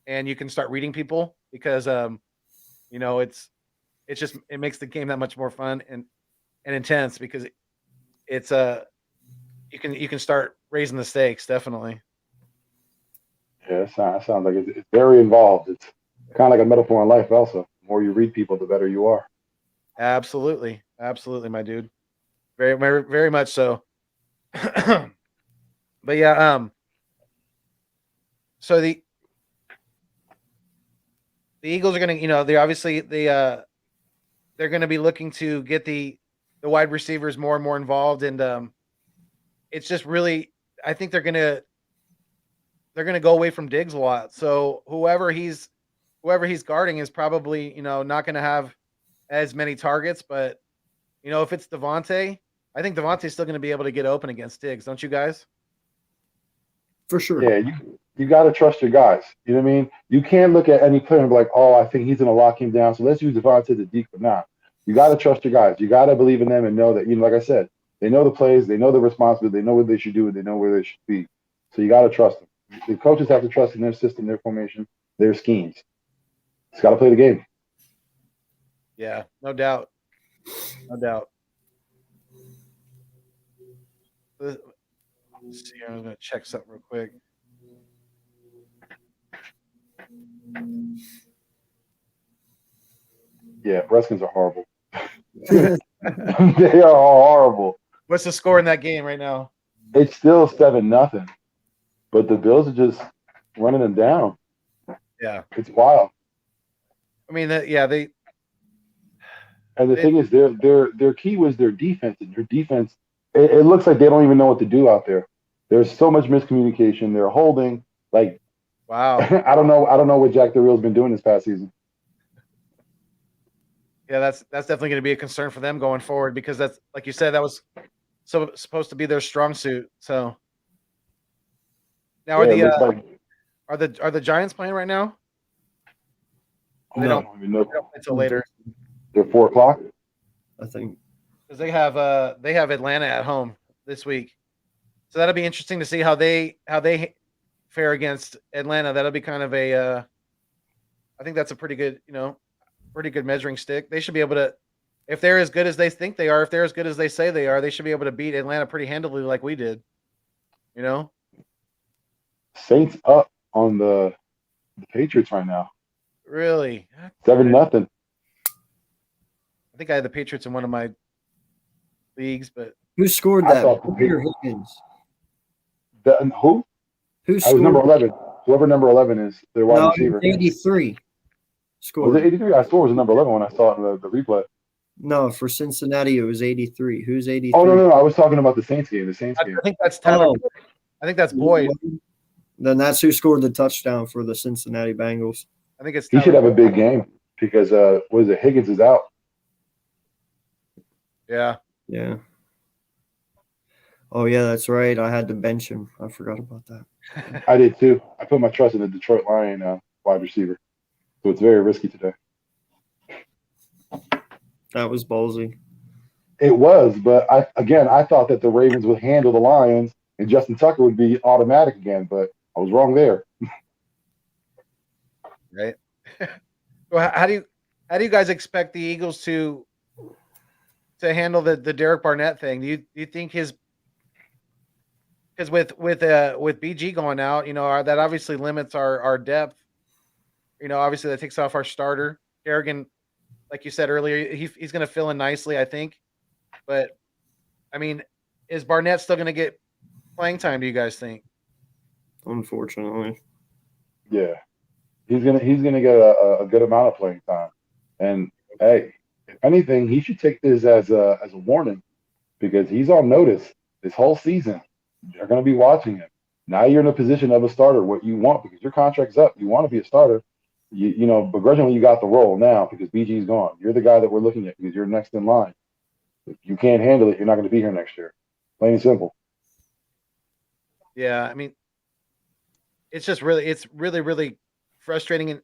Speaker 1: and you can start reading people because you know, it makes the game that much more fun and intense because it's you can start raising the stakes definitely.
Speaker 2: Yeah, it sounds like it's very involved. It's kind of like a metaphor in life. Also, the more you read people, the better you are.
Speaker 1: Absolutely, absolutely, my dude. Very, very, very much so. But yeah, so the Eagles are gonna, you know, they're gonna be looking to get the wide receivers more and more involved, and it's just really, I think they're gonna go away from Diggs a lot. So whoever he's guarding is probably, you know, not gonna have as many targets, but you know, if it's Devontae, I think Devontae's still gonna be able to get open against Diggs, don't you guys?
Speaker 3: For sure.
Speaker 2: Yeah, you got to trust your guys. You know what I mean? You can't look at any player and be like, oh, I think he's going to lock him down. So let's use Devontae the deep. But nah, you got to trust your guys. You got to believe in them and know that, you know, like I said, they know the plays, they know the responsibility, they know what they should do, and they know where they should be. So you got to trust them. The coaches have to trust in their system, their formation, their schemes. It's got to play the game.
Speaker 1: Yeah, no doubt. No doubt. Let's see, I'm gonna check something real quick.
Speaker 2: Yeah, Redskins are horrible. They are horrible.
Speaker 1: What's the score in that game right now?
Speaker 2: It's still 7-0, but the Bills are just running them down.
Speaker 1: Yeah,
Speaker 2: It's wild.
Speaker 1: I mean, yeah,
Speaker 2: And the
Speaker 1: they
Speaker 2: thing is, their key was their defense, and their defense. It looks like they don't even know what to do out there. There's so much miscommunication. They're holding. Like
Speaker 1: wow.
Speaker 2: I don't know. I don't know what Jack Del Rio's been doing this past season.
Speaker 1: Yeah, that's definitely going to be a concern for them going forward because that's like you said, that was supposed to be their strong suit. So now
Speaker 2: Yeah, it looks like
Speaker 1: are the Giants playing right now? They
Speaker 3: No,
Speaker 1: don't
Speaker 2: even know
Speaker 1: play until later
Speaker 2: they're 4 o'clock.
Speaker 3: I think.
Speaker 1: because they have Atlanta at home this week. So that'll be interesting to see how they fare against Atlanta. That'll be kind of a I think that's a pretty good, you know, pretty good measuring stick. They should be able to, if they're as good as they think they are, if they're as good as they say they are, they should be able to beat Atlanta pretty handily like we did. You know?
Speaker 2: Saints up on the Patriots right now.
Speaker 1: Really?
Speaker 2: 7-0.
Speaker 1: I think I had the Patriots in one of my leagues, but
Speaker 3: Who scored
Speaker 2: I
Speaker 3: that?
Speaker 2: thought
Speaker 3: Peter Higgins.
Speaker 2: Who?
Speaker 3: Who
Speaker 2: I was
Speaker 3: scored?
Speaker 2: number 11. Whoever number 11 is, their wide
Speaker 3: No,
Speaker 2: receiver.
Speaker 3: 83.
Speaker 2: Was
Speaker 3: Scored.
Speaker 2: it 83? I swore it was number 11 when I saw it in the replay.
Speaker 3: No, for Cincinnati it was 83. Who's 83?
Speaker 2: Oh no, I was talking about the Saints game. The Saints game.
Speaker 1: I think that's Tyler.
Speaker 3: Oh.
Speaker 1: I think that's Boyd.
Speaker 3: Then that's who scored the touchdown for the Cincinnati Bengals.
Speaker 1: I think it's
Speaker 2: He
Speaker 1: Tyler.
Speaker 2: should have a big game because what is it? Higgins is out.
Speaker 1: Yeah.
Speaker 3: Yeah. Oh yeah, that's right. I had to bench him. I forgot about that.
Speaker 2: I did too. I put my trust in the Detroit Lion wide receiver, so it's very risky today.
Speaker 3: That was ballsy.
Speaker 2: It was, but I thought that the Ravens would handle the Lions and Justin Tucker would be automatic again, but I was wrong there.
Speaker 1: Right. Well, how do you guys expect the Eagles to handle the Derek Barnett thing? Do you think his, because with BG going out, you know, that obviously limits our depth. You know, obviously that takes off our starter. Kerrigan, like you said earlier, he's going to fill in nicely, I think. But I mean, is Barnett still going to get playing time? Do you guys think?
Speaker 3: Unfortunately.
Speaker 2: Yeah, he's gonna get a good amount of playing time, and hey, if anything, he should take this as a warning because he's on notice this whole season. They're going to be watching him. Now you're in a position of a starter, what you want because your contract's up. You want to be a starter. You know, begrudgingly you got the role now because BG's gone. You're the guy that we're looking at because you're next in line. If you can't handle it, you're not going to be here next year. Plain and simple.
Speaker 1: Yeah, I mean, it's really frustrating. And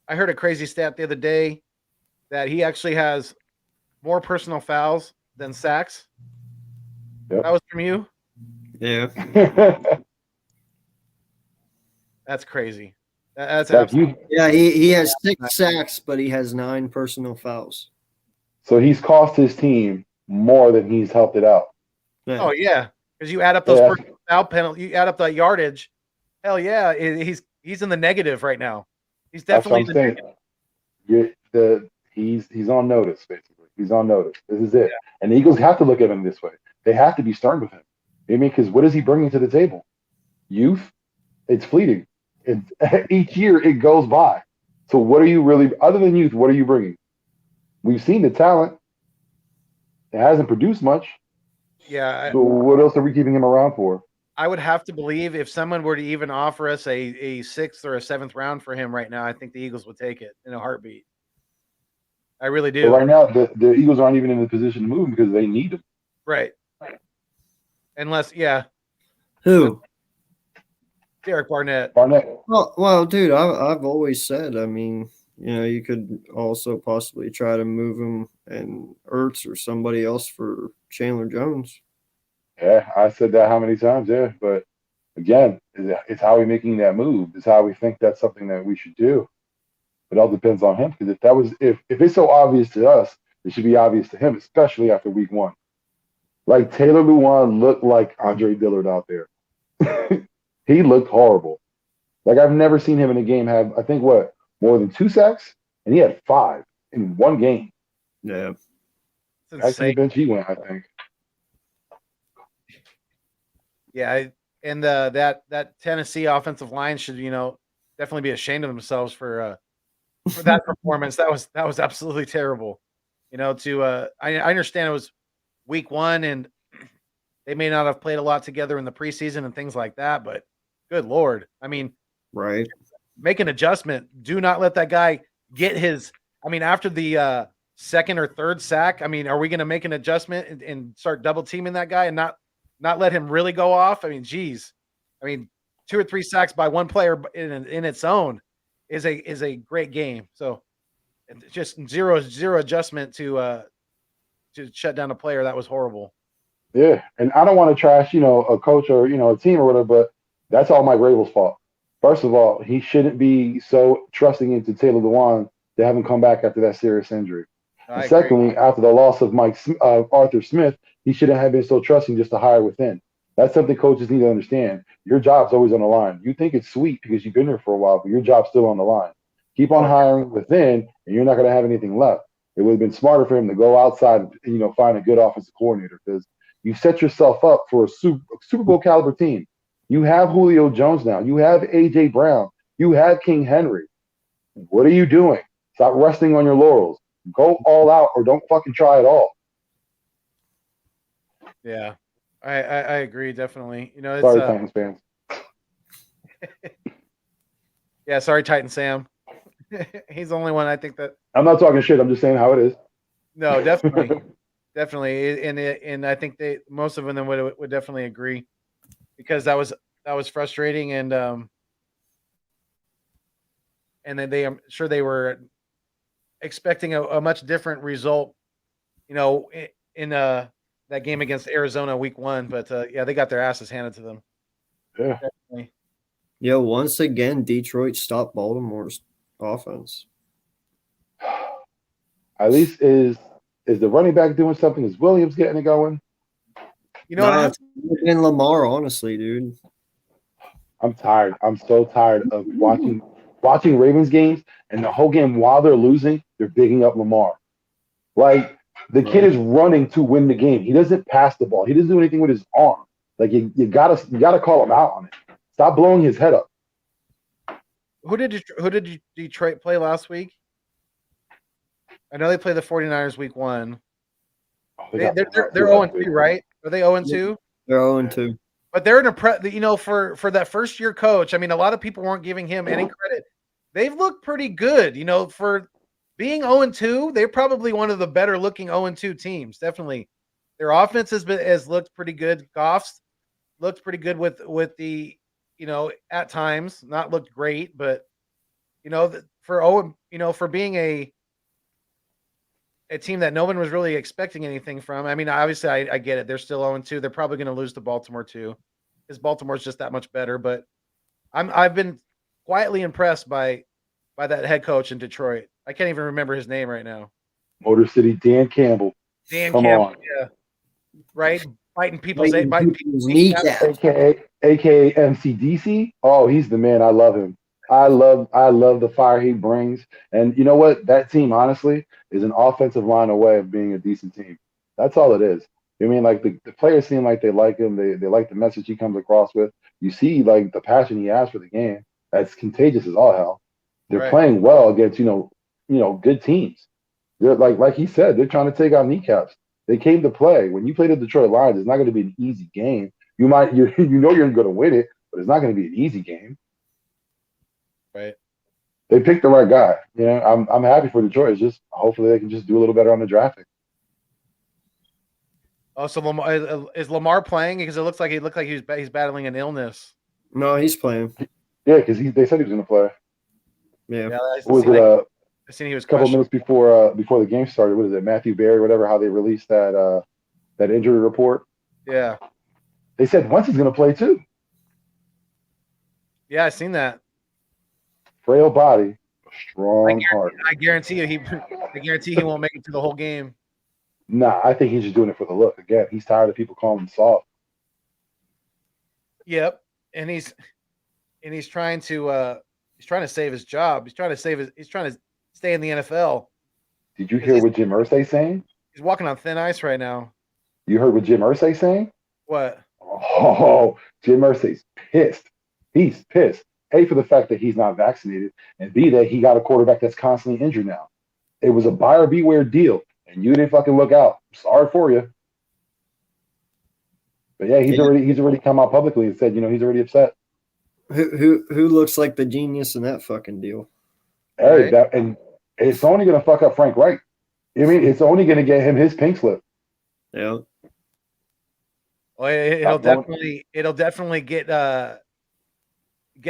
Speaker 1: I heard a crazy stat the other day that he actually has more personal fouls than sacks.
Speaker 2: Yep.
Speaker 1: That was from you?
Speaker 3: Yeah.
Speaker 1: That's crazy. That's
Speaker 2: Like
Speaker 1: absolutely.
Speaker 3: Yeah, he has 6 sacks, but he has 9 personal fouls.
Speaker 2: so he's cost his team more than he's helped it out.
Speaker 3: Yeah.
Speaker 1: Oh yeah, because you add up those
Speaker 2: Yeah,
Speaker 1: personal foul penalty, you add up the yardage. Hell yeah, he's in the negative right now. He's
Speaker 2: that's what
Speaker 1: definitely
Speaker 2: I'm saying. He's on notice, basically. He's on notice. This is it. And the Eagles have to look at him this way. They have to be stern with him. I mean, because what is he bringing to the table? Youth. It's fleeting. Each year it goes by. So what are you really, other than youth? What are you bringing? We've seen the talent. It hasn't produced much.
Speaker 1: Yeah,
Speaker 2: So what else are we keeping him around for?
Speaker 1: I would have to believe if someone were to even offer us a 6th or a 7th round for him right now, I think the Eagles would take it in a heartbeat. I really
Speaker 2: But
Speaker 1: do.
Speaker 2: right now, the Eagles aren't even in the position to move him because they need him.
Speaker 1: Right. Unless, yeah,
Speaker 3: Who?
Speaker 1: Derek Barnett.
Speaker 3: Well, dude, I've always said, I mean, you could also possibly try to move him and Ertz or somebody else for Chandler Jones.
Speaker 2: Yeah, I said that how many times? Yeah, but again, it's how we making that move. It's how we think that's something that we should do. It all depends on him because if it's so obvious to us, it should be obvious to him, especially after week 1. Like Taylor Lewan looked like Andre Dillard out there. He looked horrible. Like I've never seen him in a game have I think more than 2 sacks, and he had 5 in one game.
Speaker 3: Yeah.
Speaker 1: It's
Speaker 2: Back to the
Speaker 1: insane.
Speaker 2: bench he went, I think.
Speaker 1: Yeah, and that Tennessee offensive line should definitely be ashamed of themselves for that performance. That was absolutely terrible. I understand it was week 1 and they may not have played a lot together in the preseason and things like that, but good Lord. I mean,
Speaker 3: Right.
Speaker 1: make an adjustment. Do not let that guy get after the 2nd or 3rd sack. I mean, are we going to make an adjustment and start double teaming that guy and not let him really go off? I mean, geez. I mean, 2 or 3 sacks by one player in its own is a great game. So just zero adjustment to shut down a player. That was horrible.
Speaker 2: Yeah, and I don't want to trash, a coach or a team or whatever, but that's all Mike Rabel's fault. First of all, he shouldn't be so trusting into Taylor Lewan to have him come back after that serious injury. And secondly, after the loss of Arthur Smith, he shouldn't have been so trusting just to hire within. That's something coaches need to understand. Your job's always on the line. You think it's sweet because you've been here for a while, but your job's still on the line. Keep on hiring within, and you're not going to have anything left. It would have been smarter for him to go outside and find a good offensive coordinator because you set yourself up for a Super Bowl caliber team. You have Julio Jones now. You have A.J. Brown. You have King Henry. What are you doing? Stop resting on your laurels. Go all out or don't fucking try at all.
Speaker 1: Yeah, I agree definitely. It's
Speaker 2: Sorry, Titans fans.
Speaker 1: Yeah, sorry, Titan Sam. He's the only one I think that.
Speaker 2: I'm not talking shit. I'm just saying how it is.
Speaker 1: No, definitely, definitely, and I think most of them would definitely agree because that was frustrating and then I'm sure they were expecting a much different result, in that game against Arizona week 1, but yeah, they got their asses handed to them.
Speaker 2: Yeah.
Speaker 1: Definitely.
Speaker 3: Once again, Detroit stopped Baltimore's offense.
Speaker 2: At least is the running back doing something? Is Williams getting it going?
Speaker 3: It's been Lamar, honestly, dude.
Speaker 2: I'm tired. I'm so tired of watching Ravens games, and the whole game while they're losing, they're bigging up Lamar. Like the kid is running to win the game. He doesn't pass the ball. He doesn't do anything with his arm. Like you gotta call him out on it. Stop blowing his head up.
Speaker 1: Who did Detroit play last week? I know they played the 49ers week 1. They're 0-2, right? Are they 0-2?
Speaker 3: They're 0-2.
Speaker 1: But they're for that first year coach. I mean, a lot of people weren't giving him any credit. They've looked pretty good, for being 0-2. They're probably one of the better looking 0-2 teams. Definitely, their offense has looked pretty good. Goff's looked pretty good with the at times, not looked great, but for being a team that no one was really expecting anything from. I mean, obviously, I get it. They're still 0-2. They're probably going to lose to Baltimore too, because Baltimore's just that much better. But I've been quietly impressed by that head coach in Detroit. I can't even remember his name right now.
Speaker 2: Motor City Dan Campbell.
Speaker 1: Dan
Speaker 2: Come
Speaker 1: Campbell,
Speaker 2: on.
Speaker 1: yeah, right, biting people's
Speaker 3: kneecap.
Speaker 2: AKA MCDC. Oh, he's the man. I love him. I love the fire he brings. And you know what? That team, honestly, is an offensive line away of being a decent team. That's all it is. I mean, like the players seem like they like him. They like the message he comes across with. You see, like the passion he has for the game. That's contagious as all hell. They're
Speaker 1: Right.
Speaker 2: playing well against good teams. They're like he said, they're trying to take out kneecaps. They came to play. When you play the Detroit Lions, it's not going to be an easy game. You're going to win it, but it's not going to be an easy game.
Speaker 1: Right.
Speaker 2: They picked the right guy. I'm happy for Detroit. It's just hopefully they can just do a little better on the drafting.
Speaker 1: Oh, so is Lamar playing? Because it looked like he's battling an illness.
Speaker 3: No, he's playing.
Speaker 2: Yeah, because they said he was going to play.
Speaker 3: Yeah.
Speaker 1: I seen he was
Speaker 2: a couple minutes before the game started. What is it, Matthew Berry, whatever? How they released that injury report?
Speaker 1: Yeah.
Speaker 2: They said Wentz is going to play too.
Speaker 1: Yeah, I seen that.
Speaker 2: Frail body, strong heart.
Speaker 1: I guarantee you, he won't make it to the whole game.
Speaker 2: Nah, I think he's just doing it for the look. Again, he's tired of people calling him soft.
Speaker 1: Yep, and he's trying to save his job. He's trying to stay in the NFL.
Speaker 2: Did you hear what Jim Irsay saying?
Speaker 1: He's walking on thin ice right now.
Speaker 2: You heard what Jim Irsay saying?
Speaker 1: What?
Speaker 2: Oh, Jim Irsay's pissed. He's pissed. A, for the fact that he's not vaccinated, and B, that he got a quarterback that's constantly injured now. It was a buyer beware deal, and you didn't fucking look out. Sorry for you. But yeah, he's already come out publicly and said, he's already upset.
Speaker 3: Who looks like the genius in that fucking deal?
Speaker 2: Hey, right. And it's only going to fuck up Frank Reich. I mean, it's only going to get him his pink slip.
Speaker 3: Yeah.
Speaker 1: Well, it'll definitely get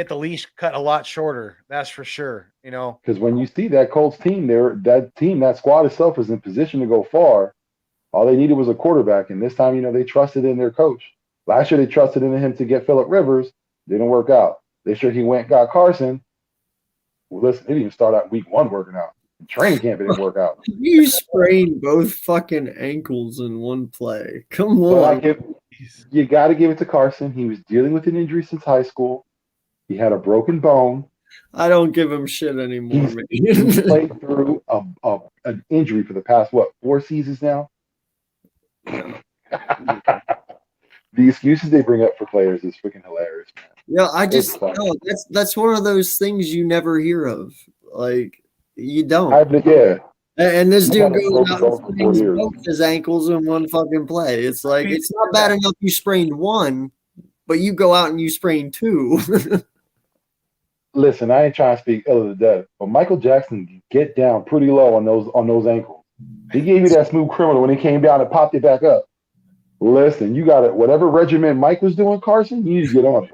Speaker 1: the leash cut a lot shorter. That's for sure.
Speaker 2: Because when you see that Colts team, that squad itself is in position to go far. All they needed was a quarterback, and this time, they trusted in their coach. Last year, they trusted in him to get Phillip Rivers. Didn't work out. This year, he went and got Carson. Well, listen, they didn't even start out week 1 working out. Training camp, it didn't work out.
Speaker 3: You sprained both fucking ankles in one play. Come on.
Speaker 2: You got to give it to Carson. He was dealing with an injury since high school. He had a broken bone.
Speaker 3: I don't give him shit anymore.
Speaker 2: He's played through an injury for the past, 4 seasons now? The excuses they bring up for players is freaking hilarious, man.
Speaker 3: Yeah, that's one of those things you never hear of. Like, you don't.
Speaker 2: Yeah.
Speaker 3: And this dude goes out and sprains his ankles in one fucking play. It's like, it's not bad enough you sprained one, but you go out and you sprain 2.
Speaker 2: Listen, I ain't trying to speak ill of the dead, but Michael Jackson can get down pretty low on those ankles. He gave you that smooth criminal when he came down and popped it back up. Listen, you got it. Whatever regimen Mike was doing, Carson, you need to get on it.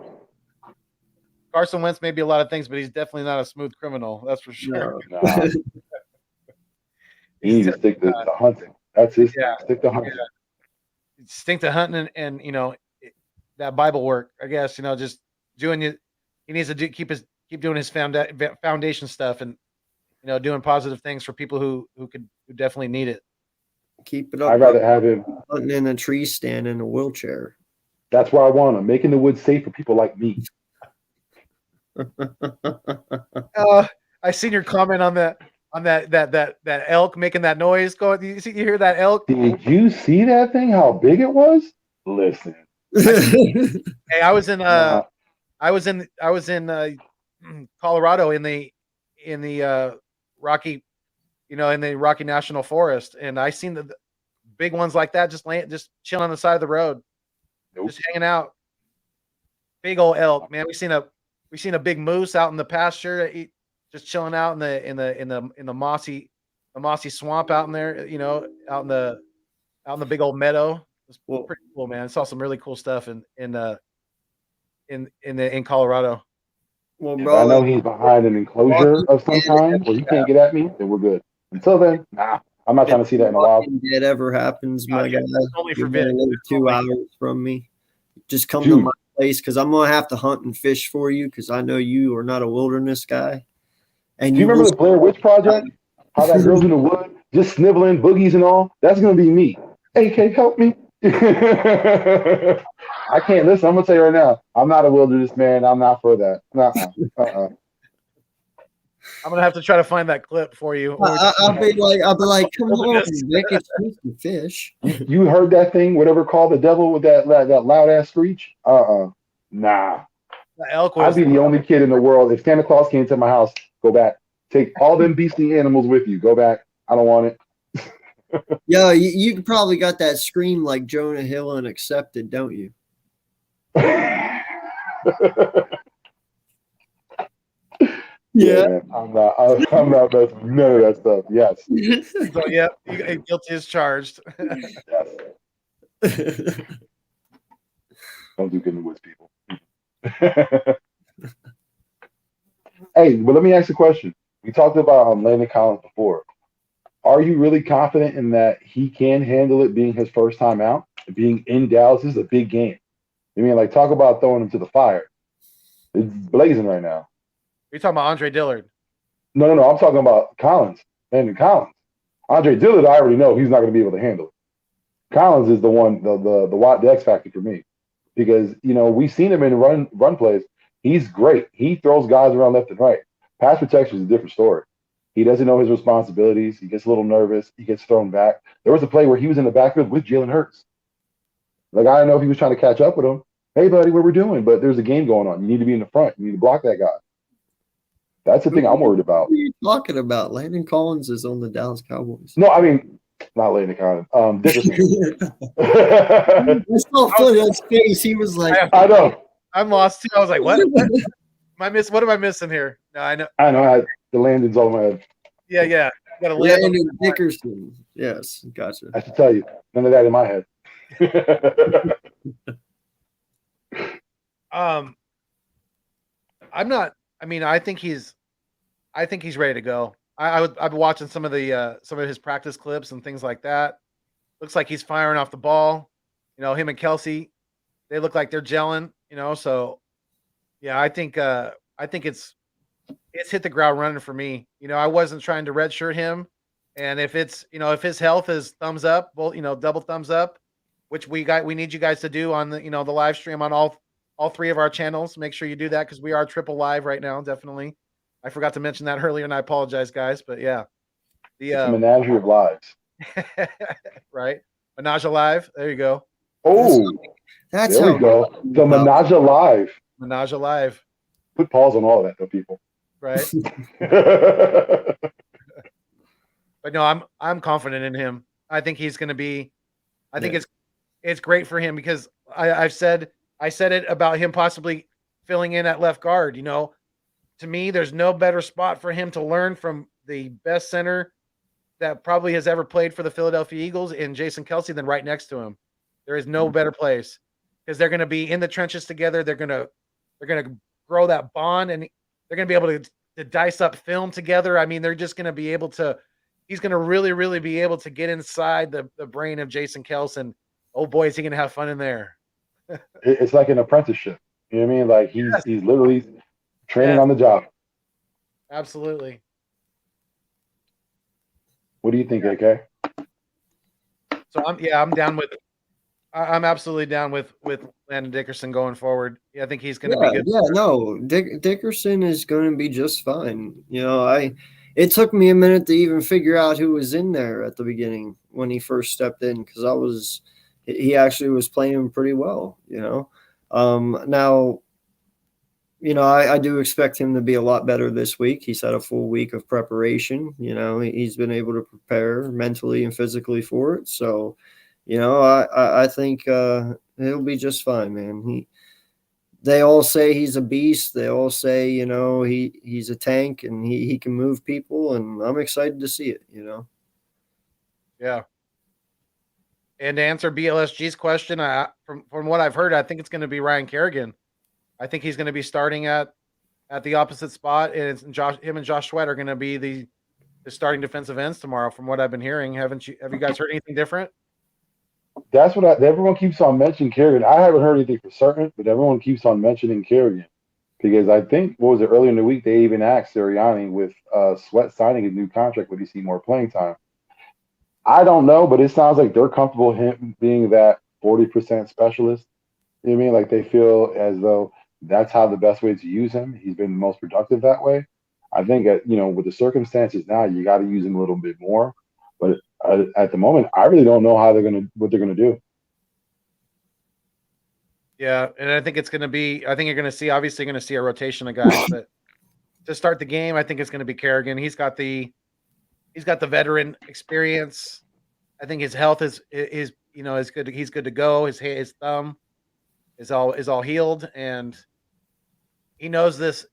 Speaker 1: Carson Wentz may be a lot of things, but he's definitely not a smooth criminal. That's for sure.
Speaker 2: No. He needs to stick to hunting. That's his thing. Stick to hunting.
Speaker 1: Yeah. Stick to hunting and that Bible work. I guess just doing it. He needs to keep doing his foundation stuff and doing positive things for people who definitely need it.
Speaker 3: Keep it up.
Speaker 2: I'd rather have him
Speaker 3: hunting in a tree stand in a wheelchair.
Speaker 2: That's where I want him, making the woods safe for people like me.
Speaker 1: I seen your comment on that elk making that noise. You hear that elk?
Speaker 2: Did you see that thing? How big it was? Listen.
Speaker 1: Hey, I was in Colorado in the Rocky, in the Rocky National Forest, and I seen the big ones like that just chilling on the side of the road, just hanging out. Big old elk, man. We seen a big moose out in the pasture, just chilling out in the mossy swamp out in there, out in the big old meadow. It's pretty cool, man. I saw some really cool stuff in Colorado.
Speaker 2: Well, bro, I know he's behind an enclosure of some kind where he can't get at me, then we're good. Until then, nah, I'm not trying to see that in a while.
Speaker 3: If it ever happens, my guy,
Speaker 1: only for
Speaker 3: 2 hours from me. Just come to my place because I'm gonna have to hunt and fish for you because I know you are not a wilderness guy. And
Speaker 2: Do you remember the Blair Witch Project? How that girl's in the wood, just sniveling boogies and all? That's gonna be me. Hey, Kate, help me. I can't listen. I'm gonna tell you right now. I'm not a wilderness man. I'm not for that.
Speaker 1: I'm gonna have to try to find that clip for you.
Speaker 3: I'll be like, come on, Nick, it's just a fish.
Speaker 2: You heard that thing, whatever called the devil with that loud ass screech? Nah.
Speaker 1: The elk was.
Speaker 2: I'd be the only kid in the world. If Santa Claus came to my house, go back. Take all them beastly animals with you. Go back. I don't want it.
Speaker 3: Yeah, you probably got that scream like Jonah Hill and Accepted, don't you?
Speaker 2: Yeah, I'm not messing with none of that stuff. Yes.
Speaker 1: So yeah, guilty as charged.
Speaker 2: Yes. Don't do good in the woods, people. Hey, but let me ask you a question. We talked about Landon Collins before. Are you really confident in that he can handle it being his first time out? Being in Dallas is a big game. I mean, like, talk about throwing him to the fire. It's blazing right now.
Speaker 1: You're talking about Andre Dillard.
Speaker 2: No. I'm talking about Collins, Landon Collins. Andre Dillard, I already know he's not going to be able to handle it. Collins is the one, the X factor for me, because we've seen him in run plays. He's great. He throws guys around left and right. Pass protection is a different story. He doesn't know his responsibilities. He gets a little nervous. He gets thrown back. There was a play where he was in the backfield with Jalen Hurts. Like, I don't know if he was trying to catch up with him. Hey, buddy, what we're doing? But there's a game going on. You need to be in the front. You need to block that guy. That's the thing I'm worried about.
Speaker 3: What are you talking about? Landon Collins is on the Dallas Cowboys.
Speaker 2: No, I mean, not Landon Collins. Dickerson.
Speaker 3: I saw foot on his face. He was like,
Speaker 2: I know.
Speaker 1: I'm lost too. I was like, what? What am I missing here? No, I know.
Speaker 2: The Landon's all in my head.
Speaker 1: Yeah. You gotta land on
Speaker 3: Landon Dickerson. Yes, gotcha.
Speaker 2: I should tell you, none of that in my head.
Speaker 1: I'm not. I mean, I think he's ready to go. I've been watching some of his practice clips and things like that. Looks like he's firing off the ball. Him and Kelsey, they look like they're gelling. So yeah, I think it's hit the ground running for me. I wasn't trying to redshirt him, and if if his health is thumbs up, well, double thumbs up, which we need you guys to do on the the live stream on all three of our channels. Make sure you do that because we are triple live right now. Definitely, I forgot to mention that earlier, and I apologize, guys. But yeah,
Speaker 2: it's a menagerie of lives.
Speaker 1: Right, Menage Alive. There you go.
Speaker 2: Oh,
Speaker 3: that's
Speaker 2: there we go. The Menage Alive.
Speaker 1: Menage Alive.
Speaker 2: Put pause on all of that, though, people.
Speaker 1: Right. But no, I'm confident in him. I think he's going to be. I think it's great for him because I said it about him possibly filling in at left guard. To me, there's no better spot for him to learn from the best center that probably has ever played for the Philadelphia Eagles in Jason Kelsey than right next to him. There is no better place because they're going to be in the trenches together. They're going to grow that bond, and they're going to be able to dice up film together. I mean, they're just going to be able to. He's going to really, really be able to get inside the brain of Jason Kelsey. And oh boy, is he going to have fun in there.
Speaker 2: It's like an apprenticeship. You know what I mean? Like he's literally training on the job.
Speaker 1: Absolutely.
Speaker 2: What do you think, AK?
Speaker 1: So I'm down with. I'm absolutely down with Landon Dickerson going forward. Yeah, I think he's going to be good.
Speaker 3: Yeah, no, Dickerson is going to be just fine. It took me a minute to even figure out who was in there at the beginning when he first stepped in because he actually was playing pretty well. Now, I do expect him to be a lot better this week. He's had a full week of preparation. He's been able to prepare mentally and physically for it. So, I think he'll be just fine, man. They all say he's a beast. They all say, he's a tank and he can move people, and I'm excited to see it,
Speaker 1: Yeah. And to answer BLSG's question, from what I've heard, I think it's going to be Ryan Kerrigan. I think he's going to be starting at the opposite spot, and him and Josh Sweat are going to be the starting defensive ends tomorrow. From what I've been hearing, have you guys heard anything different?
Speaker 2: That's what everyone keeps on mentioning Kerrigan. I haven't heard anything for certain, but everyone keeps on mentioning Kerrigan because I think what was it earlier in the week they even asked Sirianni with Sweat signing his new contract, would he see more playing time? I don't know, but it sounds like they're comfortable him being that 40% specialist. You know what I mean? Like they feel as though that's how the best way to use him. He's been most productive that way. I think with the circumstances now, you got to use him a little bit more. But at the moment, I really don't know what they're gonna do.
Speaker 1: Yeah, and I think it's going to be. I think you're going to see. Obviously, going to see a rotation of guys, but to start the game, I think it's going to be Kerrigan. He's got the veteran experience. I think his health is is good. He's good to go. His thumb is all healed, and he knows this.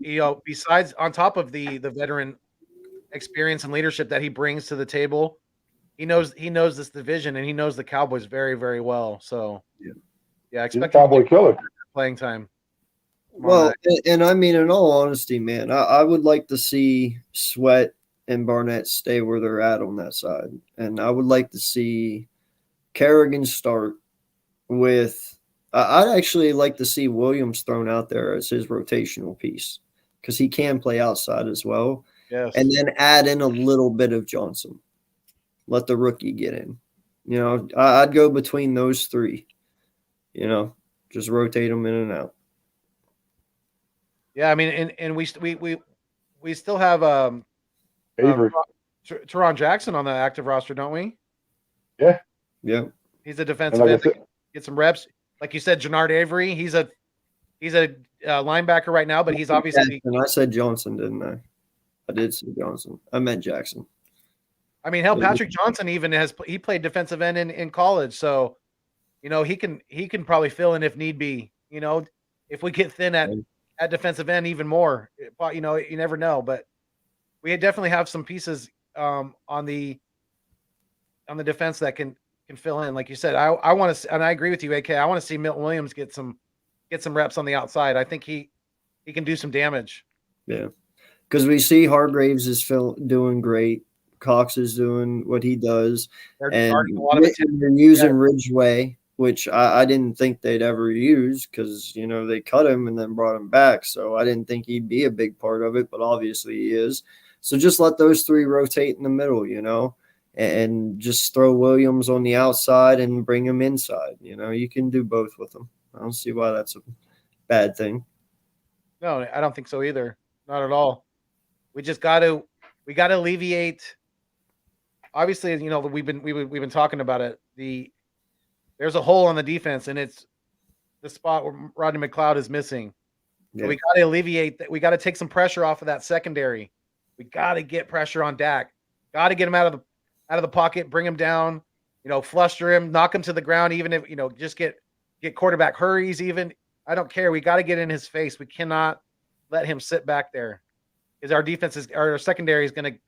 Speaker 1: Besides, on top of the veteran experience and leadership that he brings to the table, he knows this division, and he knows the Cowboys very, very well. So yeah,
Speaker 2: He's a
Speaker 1: expect him to
Speaker 2: Cowboy
Speaker 1: get
Speaker 2: killer.
Speaker 1: playing time.
Speaker 3: Well, and I mean, in all honesty, man, I would like to see Sweat and Barnett stay where they're at on that side. And I would like to see Kerrigan start with I'd actually like to see Williams thrown out there as his rotational piece because he can play outside as well.
Speaker 1: Yes.
Speaker 3: And then add in a little bit of Johnson. Let the rookie get in. I'd go between those three. Just rotate them in and out.
Speaker 1: Yeah, I mean, and we still have
Speaker 2: Avery.
Speaker 1: Teron Jackson on the active roster, don't we?
Speaker 2: Yeah.
Speaker 3: Yeah.
Speaker 1: He's a defensive end. Get some reps. Like you said, Jannard Avery. He's a linebacker right now, but he's obviously.
Speaker 3: And I said Johnson, didn't I? I did say Johnson. I meant Jackson.
Speaker 1: I mean, hell, Patrick Johnson even he played defensive end in college, so he can probably fill in if need be. If we get thin at defensive end even more, you never know. But we definitely have some pieces on the defense that can fill in. Like you said, I want to, and I agree with you, AK. I want to see Milton Williams get some reps on the outside. I think he can do some damage.
Speaker 3: Yeah, because we see Hargraves is doing great. Cox is doing what he does, and they're using Ridgeway, which I didn't think they'd ever use because they cut him and then brought him back. So I didn't think he'd be a big part of it, but obviously he is. So just let those three rotate in the middle, and just throw Williams on the outside and bring him inside. You can do both with them. I don't see why that's a bad thing.
Speaker 1: No, I don't think so either. Not at all. We just got to alleviate. Obviously, we've been talking about it. There's a hole on the defense, and it's the spot where Rodney McLeod is missing. Yeah. So we got to alleviate that. We got to take some pressure off of that secondary. We got to get pressure on Dak. Got to get him out of the pocket, bring him down, fluster him, knock him to the ground, even if, just get quarterback hurries even. I don't care. We got to get in his face. We cannot let him sit back there because our secondary is going to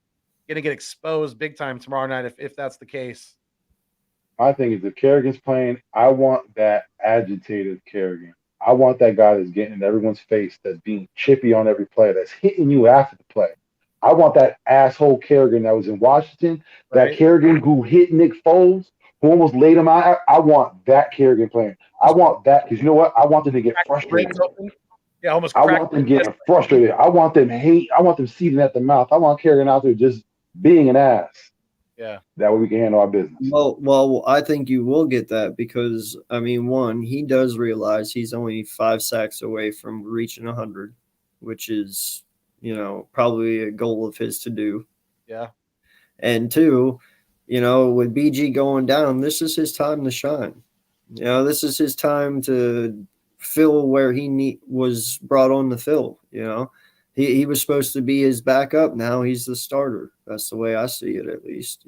Speaker 1: get exposed big time tomorrow night if that's the case.
Speaker 2: My thing is if Kerrigan's playing, I want that agitated Kerrigan. I want that guy that's getting in everyone's face, that's being chippy on every play, that's hitting you after the play. I want that asshole Kerrigan that was in Washington, right. That Kerrigan who hit Nick Foles, who almost laid him out. I want that Kerrigan playing. I want that because you know what? I want them to get frustrated.
Speaker 1: Yeah, almost.
Speaker 2: I want them getting frustrated. I want them hate. I want them seething at the mouth. I want Kerrigan out there just being an ass.
Speaker 1: Yeah.
Speaker 2: That way we can handle our business.
Speaker 3: Well, I think you will get that because, I mean, one, he does realize he's only 5 sacks away from reaching 100, which is, probably a goal of his to do.
Speaker 1: Yeah.
Speaker 3: And two, with BG going down, this is his time to shine. This is his time to fill where he was brought on to fill, He was supposed to be his backup. Now he's the starter. That's the way I see it, at least,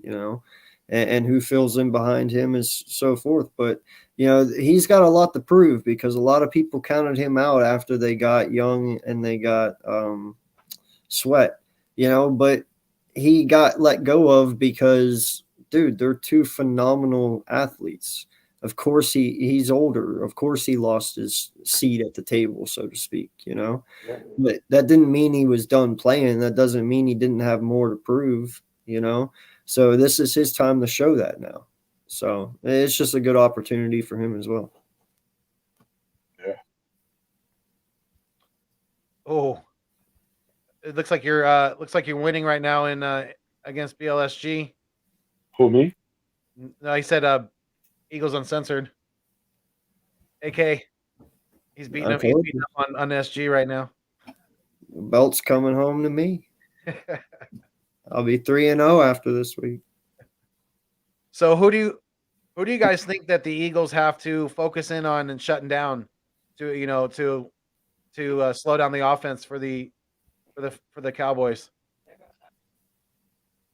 Speaker 3: and who fills in behind him is so forth. But, he's got a lot to prove because a lot of people counted him out after they got Young and they got Sweat, but he got let go of because, dude, they're two phenomenal athletes. Of course, he's older. Of course, he lost his seat at the table, so to speak, Yeah. But that didn't mean he was done playing. That doesn't mean he didn't have more to prove, So this is his time to show that now. So it's just a good opportunity for him as well.
Speaker 1: Oh, it looks like you're winning right now in against BLSG.
Speaker 2: Who, me?
Speaker 1: No, he said Eagles Uncensored. AK, he's beating
Speaker 3: I
Speaker 1: him. He's
Speaker 3: told
Speaker 1: beating
Speaker 3: you,
Speaker 1: up on SG right now.
Speaker 3: the belt's coming home to me. I'll be 3-0 after this week.
Speaker 1: So who do you guys think that the Eagles have to focus in on and shutting down to slow down the offense for the Cowboys?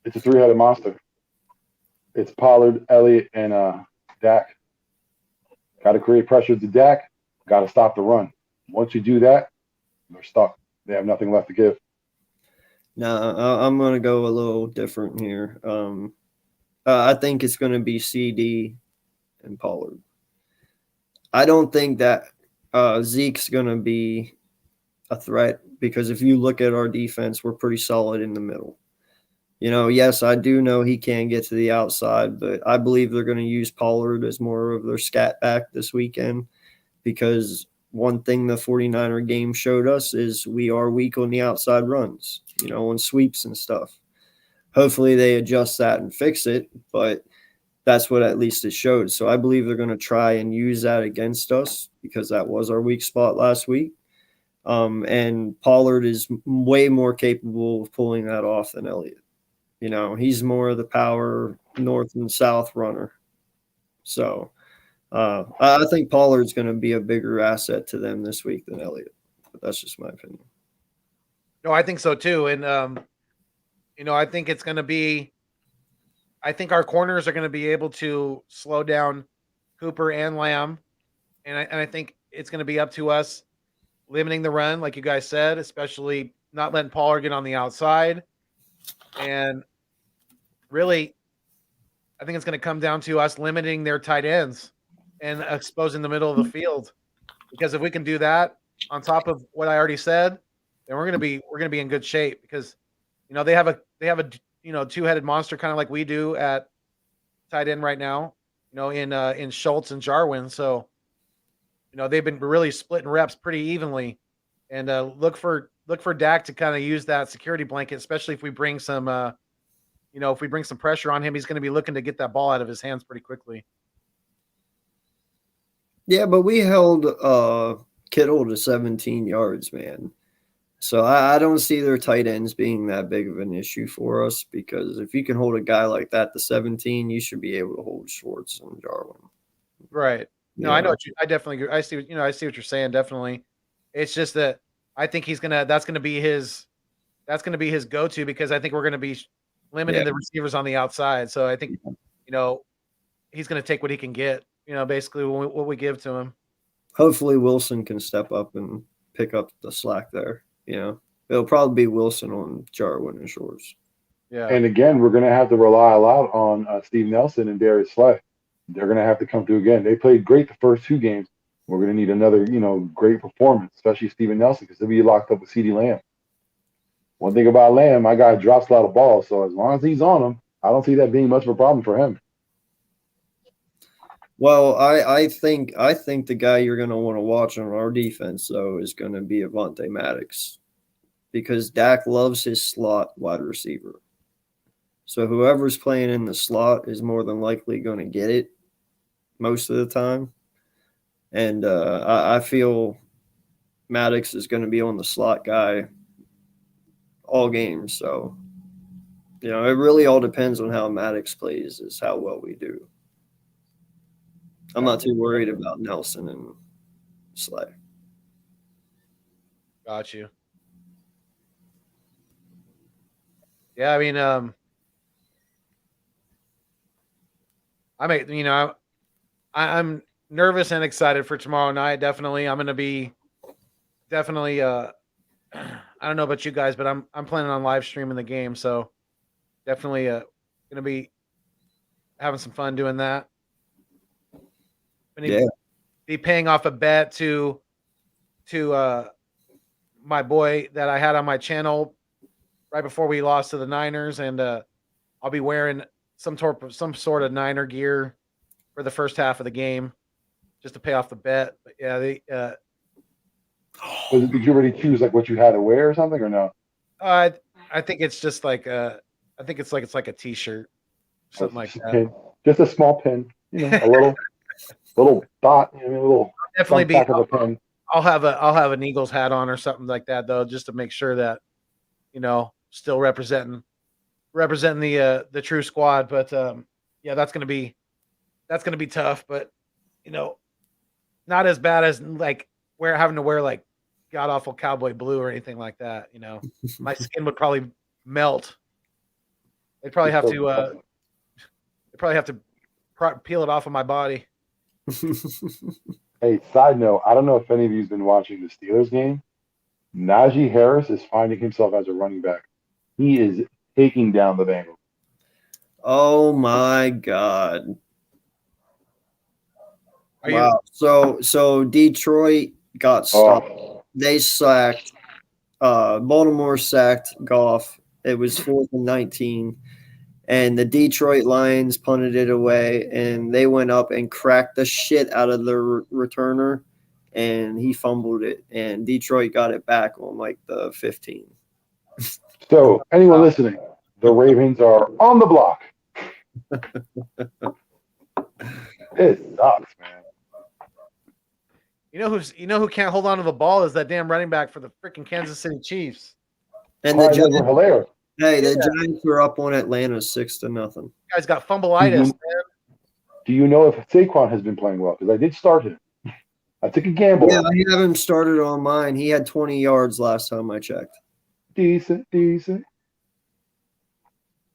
Speaker 2: It's a three-headed monster. It's Pollard, Elliott, and Dak. Got to create pressure to Dak. Got to stop the run. Once you do that, they're stuck. They have nothing left to give.
Speaker 3: Now I'm going to go a little different here. I think it's going to be CD and Pollard. I don't think that Zeke's going to be a threat because if you look at our defense, we're pretty solid in the middle. Yes, I do know he can get to the outside, but I believe they're going to use Pollard as more of their scat back this weekend because one thing the 49er game showed us is we are weak on the outside runs, on sweeps and stuff. Hopefully they adjust that and fix it, but that's what at least it showed. So I believe they're going to try and use that against us because that was our weak spot last week. And Pollard is way more capable of pulling that off than Elliott. He's more of the power north and south runner. So I think Pollard's going to be a bigger asset to them this week than Elliott. But that's just my opinion.
Speaker 1: No, I think so too. And I think it's going to be. I think our corners are going to be able to slow down Cooper and Lamb, and I think it's going to be up to us limiting the run, like you guys said, especially not letting Pollard get on the outside. And really, I think it's going to come down to us limiting their tight ends and exposing the middle of the field. Because if we can do that on top of what I already said, then we're going to be in good shape because they have a two-headed monster kind of like we do at tight end right now, in Schultz and Jarwin. So, they've been really splitting reps pretty evenly, and look for Dak to kind of use that security blanket, especially if we bring some pressure on him. He's going to be looking to get that ball out of his hands pretty quickly.
Speaker 3: Yeah, but we held Kittle to 17 yards, man. So I don't see their tight ends being that big of an issue for us because if you can hold a guy like that to 17, you should be able to hold Schwartz and Jarwin.
Speaker 1: Right. No, I know. I definitely agree. I see what you're saying. Definitely. It's just that I think that's going to be his go-to because I think we're going to be limiting the receivers on the outside. So I think, he's going to take what he can get, basically what we give to him.
Speaker 3: Hopefully Wilson can step up and pick up the slack there. It'll probably be Wilson on Jarwin and Shores.
Speaker 1: Yeah.
Speaker 2: And again, we're going to have to rely a lot on Steve Nelson and Darius Slay. They're going to have to come through again. They played great the first two games. We're going to need another, great performance, especially Steven Nelson, because he'll be locked up with CeeDee Lamb. One thing about Lamb, my guy drops a lot of balls. So as long as he's on him, I don't see that being much of a problem for him.
Speaker 3: Well, I think the guy you're going to want to watch on our defense, though, is going to be Avonte Maddox because Dak loves his slot wide receiver. So whoever's playing in the slot is more than likely going to get it most of the time. And I feel Maddox is going to be on the slot guy all games. So, it really all depends on how Maddox plays is how well we do. I'm not too worried about Nelson and Slay.
Speaker 1: Got you. Yeah, I mean, I'm nervous and excited for tomorrow night. Definitely, I'm going to be definitely. I don't know about you guys, but I'm planning on live streaming the game, so definitely going to be having some fun doing that. Be paying off a bet to my boy that I had on my channel right before we lost to the Niners, and I'll be wearing some sort of Niner gear for the first half of the game, just to pay off the bet. But yeah, they.
Speaker 2: Did you already choose like what you had to wear or something or no?
Speaker 1: I think it's just like I think it's like a T-shirt, something like that.
Speaker 2: Pin. Just a small pin, a little dot, a little
Speaker 1: Definitely be.
Speaker 2: back of a pin.
Speaker 1: I'll have an Eagles hat on or something like that though, just to make sure that still representing the true squad. But yeah, that's gonna be tough. But not as bad as like having to wear like god awful cowboy blue or anything like that. My skin would probably melt. They'd probably have to. Peel it off of my body.
Speaker 2: Hey, side note, I don't know if any of you's been watching the Steelers game. Najee Harris is finding himself as a running back. He is taking down the Bengals.
Speaker 3: Oh my God. Wow. So Detroit got stopped. They sacked. Baltimore sacked Goff. It was 4th and 19. And the Detroit Lions punted it away, and they went up and cracked the shit out of their returner, and he fumbled it, and Detroit got it back on like the 15.
Speaker 2: So, anyone listening, the Ravens are on the block. It sucks, man.
Speaker 1: Who can't hold on to the ball is that damn running back for the freaking Kansas City Chiefs.
Speaker 3: And the Giants
Speaker 2: were hilarious.
Speaker 3: Hey, the Giants were up on Atlanta 6-0.
Speaker 1: You guys got fumbleitis, man.
Speaker 2: Do you know if Saquon has been playing well? Because I did start him. I took a gamble.
Speaker 3: Yeah, I have him started on mine. He had 20 yards last time I checked.
Speaker 2: Decent.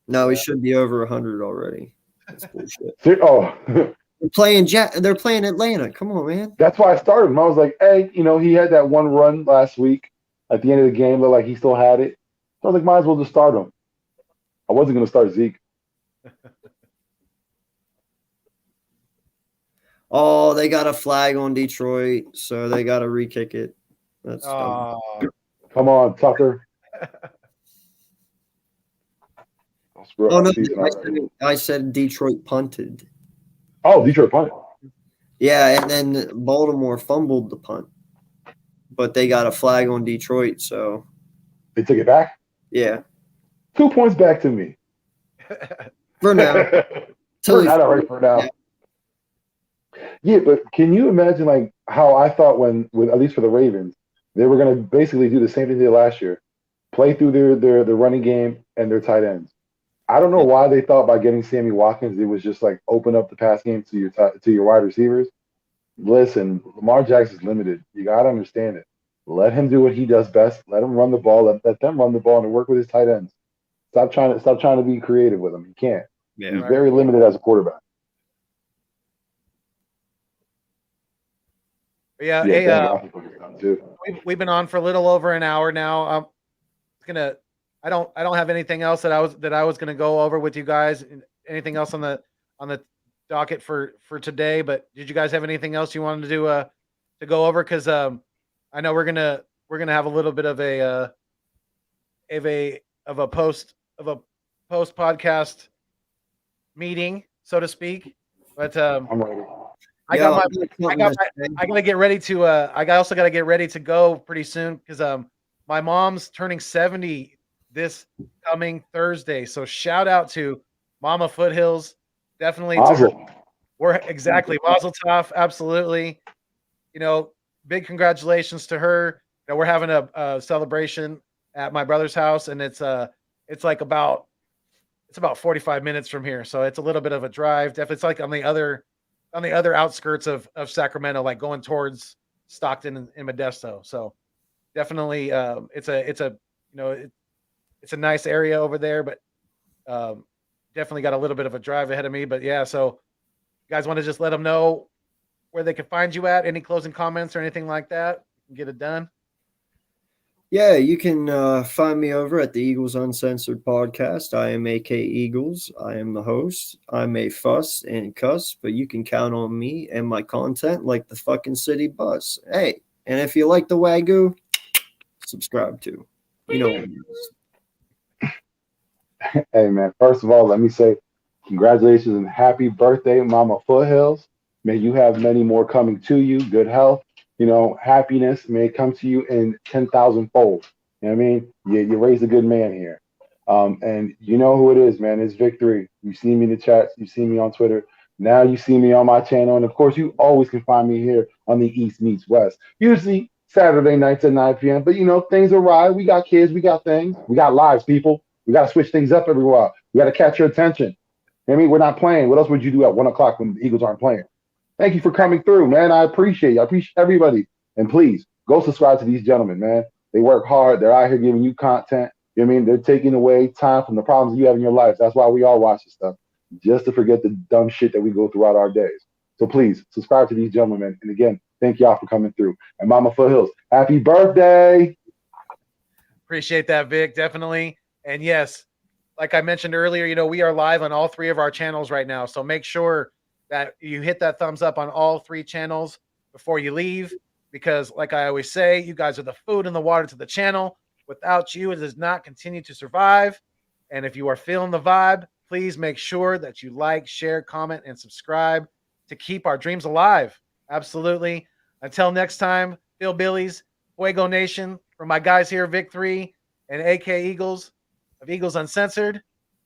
Speaker 3: No, he should be over 100 already. That's bullshit. They're playing Atlanta. Come on, man.
Speaker 2: That's why I started him. I was like, hey, he had that one run last week at the end of the game, looked like he still had it. So I was like, might as well just start him. I wasn't going to start Zeke.
Speaker 3: Oh, they got a flag on Detroit, so they got to re-kick it. That's dumb.
Speaker 2: Come on, Tucker.
Speaker 3: Oh, no, I said Detroit punted.
Speaker 2: Oh, Detroit punted.
Speaker 3: Yeah, and then Baltimore fumbled the punt. But they got a flag on Detroit, so.
Speaker 2: They took it back?
Speaker 3: Yeah.
Speaker 2: 2 points back to me.
Speaker 3: For now.
Speaker 2: For now. Yeah, but can you imagine like how I thought at least for the Ravens, they were going to basically do the same thing they did last year, play through their running game and their tight ends. I don't know why they thought by getting Sammy Watkins, it was just like open up the pass game to your wide receivers. Listen, Lamar Jackson's limited. You got to understand it. Let him do what he does best. Let him run the ball. Let them run the ball and work with his tight ends. Stop trying to be creative with him. He can't.
Speaker 3: Yeah,
Speaker 2: He's very limited as a quarterback.
Speaker 1: Yeah. Hey, we've been on for a little over an hour now. I don't have anything else that I was gonna go over with you guys. Anything else on the docket for today? But did you guys have anything else you wanted to go over? Because I know we're gonna have a little bit of a post podcast meeting, so to speak. But
Speaker 2: I'm ready.
Speaker 1: I gotta get ready to. I also gotta get ready to go pretty soon because my mom's turning 70 this coming Thursday. So shout out to Mama Foothills. Definitely. We're exactly Mazel Tov. Absolutely. Big congratulations to her. We're having a celebration at my brother's house, and it's about 45 minutes from here. So it's a little bit of a drive. Definitely, it's like on the other outskirts of Sacramento, like going towards Stockton and Modesto. So definitely, it's a nice area over there, but definitely got a little bit of a drive ahead of me. But yeah, so you guys want to just let them know where they can find you at? Any closing comments or anything like that? Get it done.
Speaker 3: Yeah, you can find me over at the Eagles Uncensored podcast. I am AK Eagles. I am the host. I may fuss and cuss, but you can count on me and my content like the fucking city bus. Hey, and if you like the Wagyu, subscribe to. You know what it is.
Speaker 2: Hey, man, first of all, let me say Congratulations and happy birthday, Mama Foothills. May you have many more coming to you. Good health, happiness. May it come to you in 10,000 fold. You know what I mean? You raised a good man here. And you know who it is, man. It's Victory. You see me in the chats. You see me on Twitter. Now you see me on my channel. And of course, you always can find me here on the East Meets West. Usually Saturday nights at 9 p.m. But things are right. We got kids. We got things. We got lives, people. We got to switch things up every while. We got to catch your attention. I mean, we're not playing. What else would you do at 1 o'clock when the Eagles aren't playing? Thank you for coming through, man. I appreciate you. I appreciate everybody. And please go subscribe to these gentlemen, man. They work hard. They're out here giving you content. You know what I mean? They're taking away time from the problems you have in your life. That's why we all watch this stuff, just to forget the dumb shit that we go throughout our days. So please subscribe to these gentlemen, man. And again, thank y'all for coming through. And Mama Foothills, happy birthday.
Speaker 1: Appreciate that, Vic. Definitely. And yes, like I mentioned earlier, we are live on all 3 of our channels right now. So make sure that you hit that thumbs up on all 3 channels before you leave, because like I always say, you guys are the food and the water to the channel. Without you, it does not continue to survive. And if you are feeling the vibe, please make sure that you like, share, comment, and subscribe to keep our dreams alive. Absolutely. Until next time, Phil Billies, Fuego Nation, from my guys here, Vic 3 and AK Eagles of Eagles Uncensored.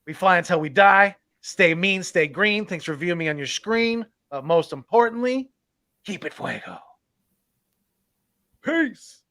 Speaker 1: We fly until we die. Stay mean, stay green. Thanks for viewing me on your screen. But most importantly, keep it fuego. Peace.